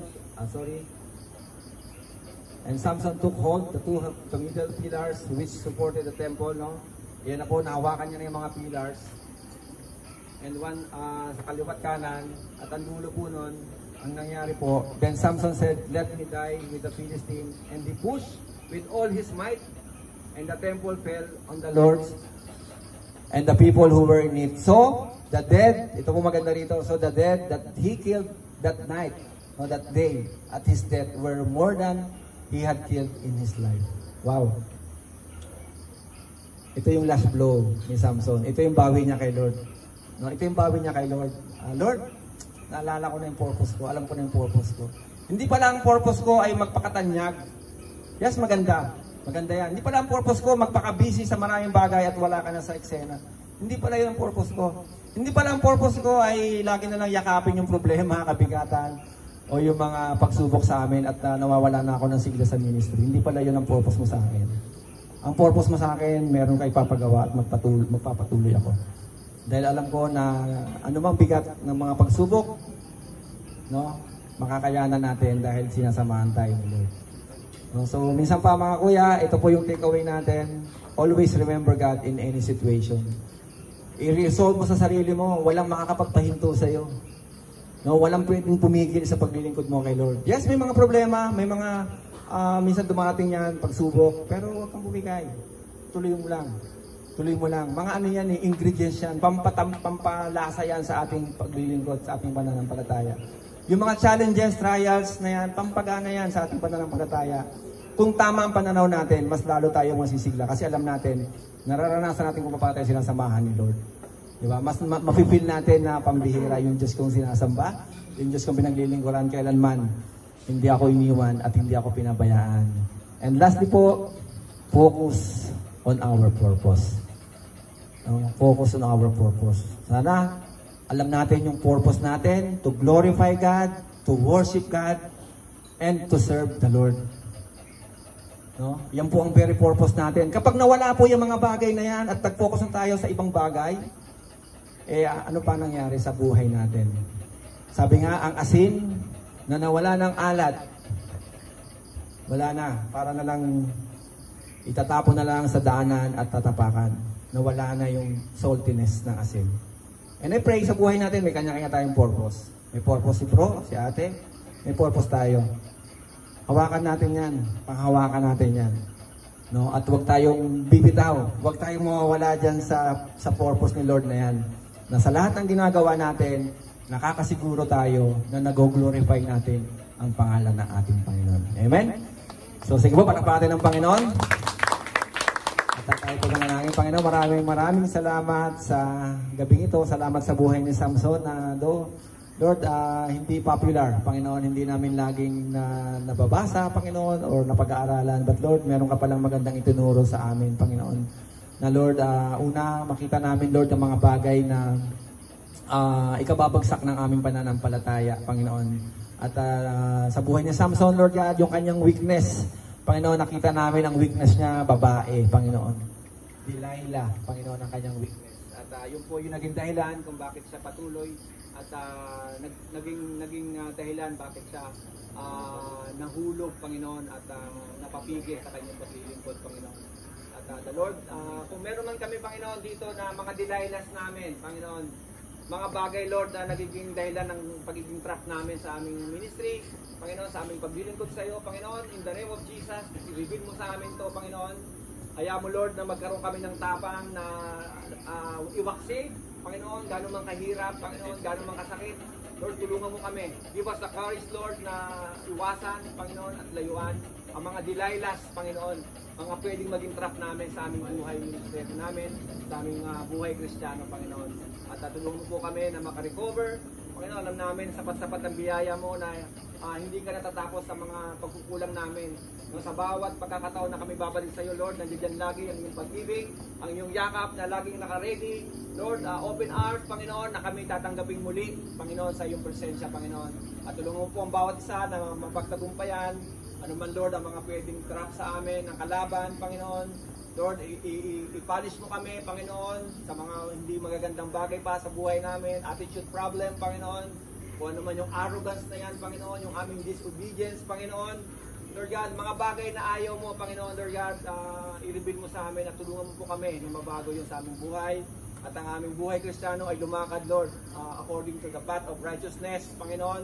took hold the middle pillars which supported the temple, no? Yan na po, nahawakan niya na yung mga pillars. And one sa kaliwat kanan, at ang dulo po nun, ang nangyari po, then Samson said, let me die with the Philistine, and he pushed with all his might, and the temple fell on the Lord's and the people who were in it. So, the dead, ito po maganda rito, so the dead that he killed that night, no, that day, at his death, were more than he had killed in his life. Wow. Ito yung last blow ni Samson. Ito yung bawi niya kay Lord. No, ito yung bawi niya kay Lord. Lord, naalala ko na yung purpose ko. Alam ko na yung purpose ko. Hindi pala ang purpose ko ay magpakatanyag. Yes, maganda. Maganda yan. Hindi pala ang purpose ko magpaka-busy sa maraming bagay at wala ka na sa eksena. Hindi pala yun ang purpose ko. Hindi pala ang purpose ko ay lagi na lang yakapin yung problema, kabigatan, o yung mga pagsubok sa amin at nawawala na ako ng sigla sa ministry. Hindi pala yun ang purpose mo sa akin. Ang purpose mo sa akin, meron ka ipapagawa at magpapatuloy ako. Dahil alam ko na anumang bigat ng mga pagsubok, no, makakayanan natin dahil sinasamahan tayo ni Lord. So, minsan pa mga kuya, ito po yung takeaway natin. Always remember God in any situation. I-resolve mo sa sarili mo, walang makakapagpahinto sa'yo. No, walang pwedeng pumigil sa paglilingkod mo kay Lord. Yes, may mga problema, may mga minsan dumarating yan, pagsubok, pero huwag kang bumigay. Tuloy mo lang. Tuloy mo lang. Mga ano yan, ingredients yan, pampalasa yan sa ating paglilingkod, sa ating pananampalataya. Yung mga challenges, trials na yan, pampagana yan sa ating pananampalataya. Kung tama ang pananaw natin, mas lalo tayong masisigla. Kasi alam natin, nararanasan natin kung paano tayo sinasamahan ni Lord. Diba? Mas mapipil natin na pambihira yung Diyos kong sinasamba, yung Diyos kong pinaglilingkuran kailanman. Hindi ako iniwan at hindi ako pinabayaan. And lastly po, focus on our purpose. Focus on our purpose. Sana, alam natin yung purpose natin, to glorify God, to worship God, and to serve the Lord. No? Yan po ang very purpose natin. Kapag nawala po yung mga bagay na yan at nag-focus na tayo sa ibang bagay, ano pa nangyari sa buhay natin? Sabi nga, ang asin na nawala ng alat, wala na. Para na lang itatapon na lang sa daanan at tatapakan. Nawala na yung saltiness ng asin. And I pray sa buhay natin, may kanya-kanya tayong purpose. May purpose si bro, si ate, may purpose tayo. Hawakan natin yan. Panghawakan natin yan. No? At huwag tayong bibitaw. Huwag tayong mawawala dyan sa purpose ni Lord na yan. Na sa lahat ng ginagawa natin, nakakasiguro tayo na nag-glorify natin ang pangalan ng ating Panginoon. Amen? So sige po, palakpakan natin ng Panginoon. At tayo po manalangin, Panginoon. Maraming salamat sa gabing ito. Salamat sa buhay ni Samson na Lord, hindi popular, Panginoon, hindi namin laging nababasa, Panginoon, or napag-aaralan. But Lord, meron ka palang magandang itinuro sa amin, Panginoon. Na Lord, una, makita namin, Lord, ang mga bagay na ikababagsak ng aming pananampalataya, Panginoon. At sa buhay ni Samson, Lord God, yung kanyang weakness, Panginoon, nakita namin ang weakness niya, babae, Panginoon. Delilah, Panginoon, ang kanyang weakness. At yun po yung naging dahilan kung bakit siya patuloy at naging dahilan bakit siya nahulog, Panginoon, at napapigil sa kanyang paglilingkod, Panginoon. At the Lord, kung meron man kami, Panginoon, dito na mga delilahs namin, Panginoon, mga bagay, Lord, na nagiging dahilan ng pagiging trap namin sa aming ministry, Panginoon, sa aming paglilingkod sa iyo, Panginoon, in the name of Jesus, i-reveal mo sa amin to, Panginoon. Hayaan mo, Lord, na magkaroon kami ng tapang na iwaksi, Panginoon, gano'n man kahirap, Panginoon, gano'n man kasakit. Lord, tulungan mo kami. Give us the courage, Lord, na iwasan, Panginoon, at layuan ang mga delilahs, Panginoon, mga pwedeng maging trap namin sa aming buhay ministry namin, sa aming buhay Kristiyano, Panginoon. At tulungan mo po kami na makarecover. Panginoon, alam namin, sapat-sapat ang biyaya mo na hindi ka natatapos sa mga pagkukulang namin. No, sa bawat pagkakataon na kami babalik sa iyo, Lord, nandiyan lagi ang iyong pag-ibig, ang iyong yakap na laging naka-ready. Lord, open arms, Panginoon, na kami tatanggapin muli, Panginoon, sa iyong presensya, Panginoon. At tulungan mo po ang bawat isa na mapagtagumpayan, ano man, Lord, ang mga pwedeng trap sa amin, ang kalaban, Panginoon. Lord, i-polish mo kami, Panginoon, sa mga hindi magagandang bagay pa sa buhay namin, attitude problem, Panginoon. Kung ano man yung arrogance na yan, Panginoon, yung aming disobedience, Panginoon. Lord God, mga bagay na ayaw mo, Panginoon, Lord God, i-reveal mo sa amin at tulungan mo po kami na mabago yung sa aming buhay. At ang aming buhay Kristiyano ay lumakad, Lord, according to the path of righteousness, Panginoon.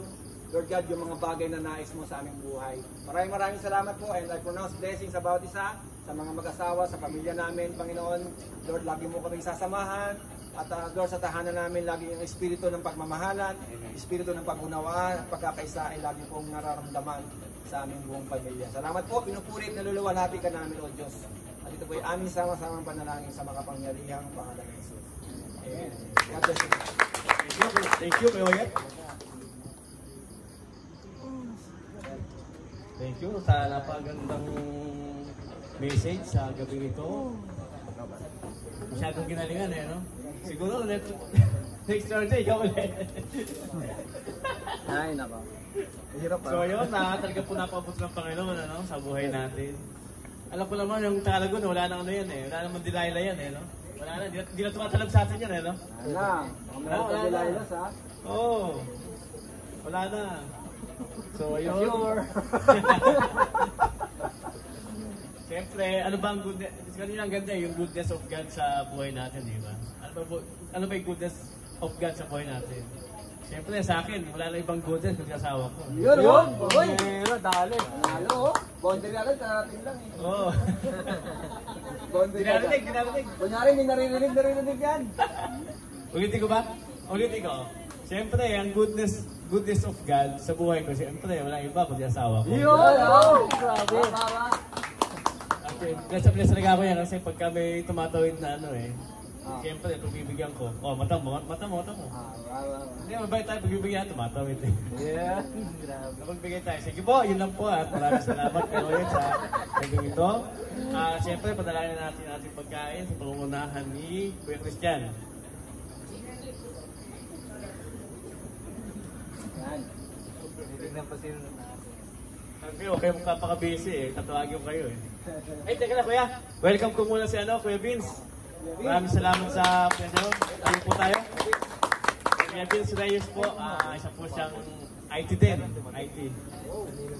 Lord God, yung mga bagay na nais mo sa aming buhay. Maraming salamat po, and I pronounce blessings about isa sa mga mag-asawa, sa pamilya namin, Panginoon. Lord, lagi mo kami sasamahan. At Lord, sa tahanan namin, lagi yung espiritu ng pagmamahalan, espiritu ng pag-unawaan, at pagkakaisa ay lagi pong nararamdaman sa aming buong pamilya. Salamat po, pinupuri at naluluwalhati ka namin, O Diyos. At ito po ay aming sama-samang panalangin sa makapangyarihang pangalan ng Jesus. Amen. God bless you. Thank you, Kuya Oyet. Thank you sa napagandang message sa gabi ito. Masyadong ginalingan no? Siguro next Thursday, ikaw ulit. Ay, nako. Hirap pa. So yun, talaga po napabot ng Panginoon sa buhay natin. Alam ko naman yung Talagon, wala na yan Wala naman Delilah yan no? Wala na, di na tumatalab sa atin yan no? Wala Delilah sa? Oo. Wala na. So yun. Siyempre, ano ba ang goodness? Kanina ang ganda yung goodness of God sa buhay natin, di ba? Ano ba yung goodness of God sa buhay natin? Siyempre, sa akin, wala na ibang goodness kung asawa ko. Yun! Uy! Dali! Halo! Boundary agad, karating lang Oo. Boundary agad. Dinarinig. Kunyari, may narinig yan. Ulitin ko ba? Ulitin ko. Siyempre, ang goodness of God sa buhay ko, siyempre, wala iba kundi asawa ko. Yun! Grabe! Bless talaga ako yan kasi pagka may tumatawid na siyempre, pagbibigyan ko. Mata mo. Hindi, mabait tayo, pagbibigyan, tumatawid Yeah, grabe. Pagbigay tayo. Sige po, yun lang po at maraming salamat kayo sa gagawin ito. Siyempre, padalangin natin ating pagkain sa pangungunahan ni Kuya Christian. Tingnan pa sino na natin. Sabi ko, kayo magpapaka-busy tatawagin ko kayo Ay, teka na kuya. Welcome ko muna si Kuya Vince. Maraming salamat sa pwede. Ayun po tayo. Kuya Vince Reyes po, isa po siyang IT din. IT.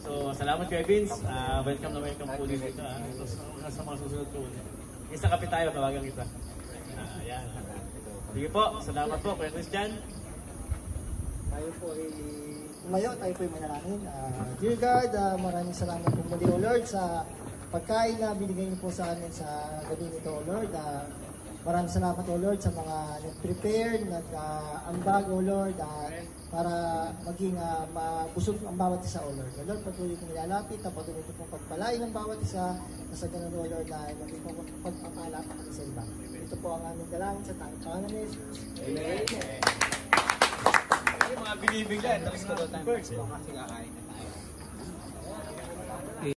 So, salamat Kuya Vince. Welcome po dito. Ito sa mga susunod po. Isa kapit tayo, tawagan kita. Ayan. Sige po, salamat po Kuya Christian. Tayo po ngayon, tayo po manalangin. Dear God, maraming salamat po muli, O Lord, sa pagkain na binigay niyo po sa amin sa gabi nito, O Lord. Maraming salamat, O Lord, sa mga nag-prepare, nag-ambag, O Lord, para maging mabusog ang bawat isa, O Lord. O Lord, patuloy kong nilalapit, patuloy ko pong pagpalain ng bawat isa, sa ganun, O Lord, na maging pagpapala pa kami sa iba. Ito po ang aming dalangin sa tanging pangalan ni Jesus. Amen. Mga binibigyan, talagang first Kasi kakain.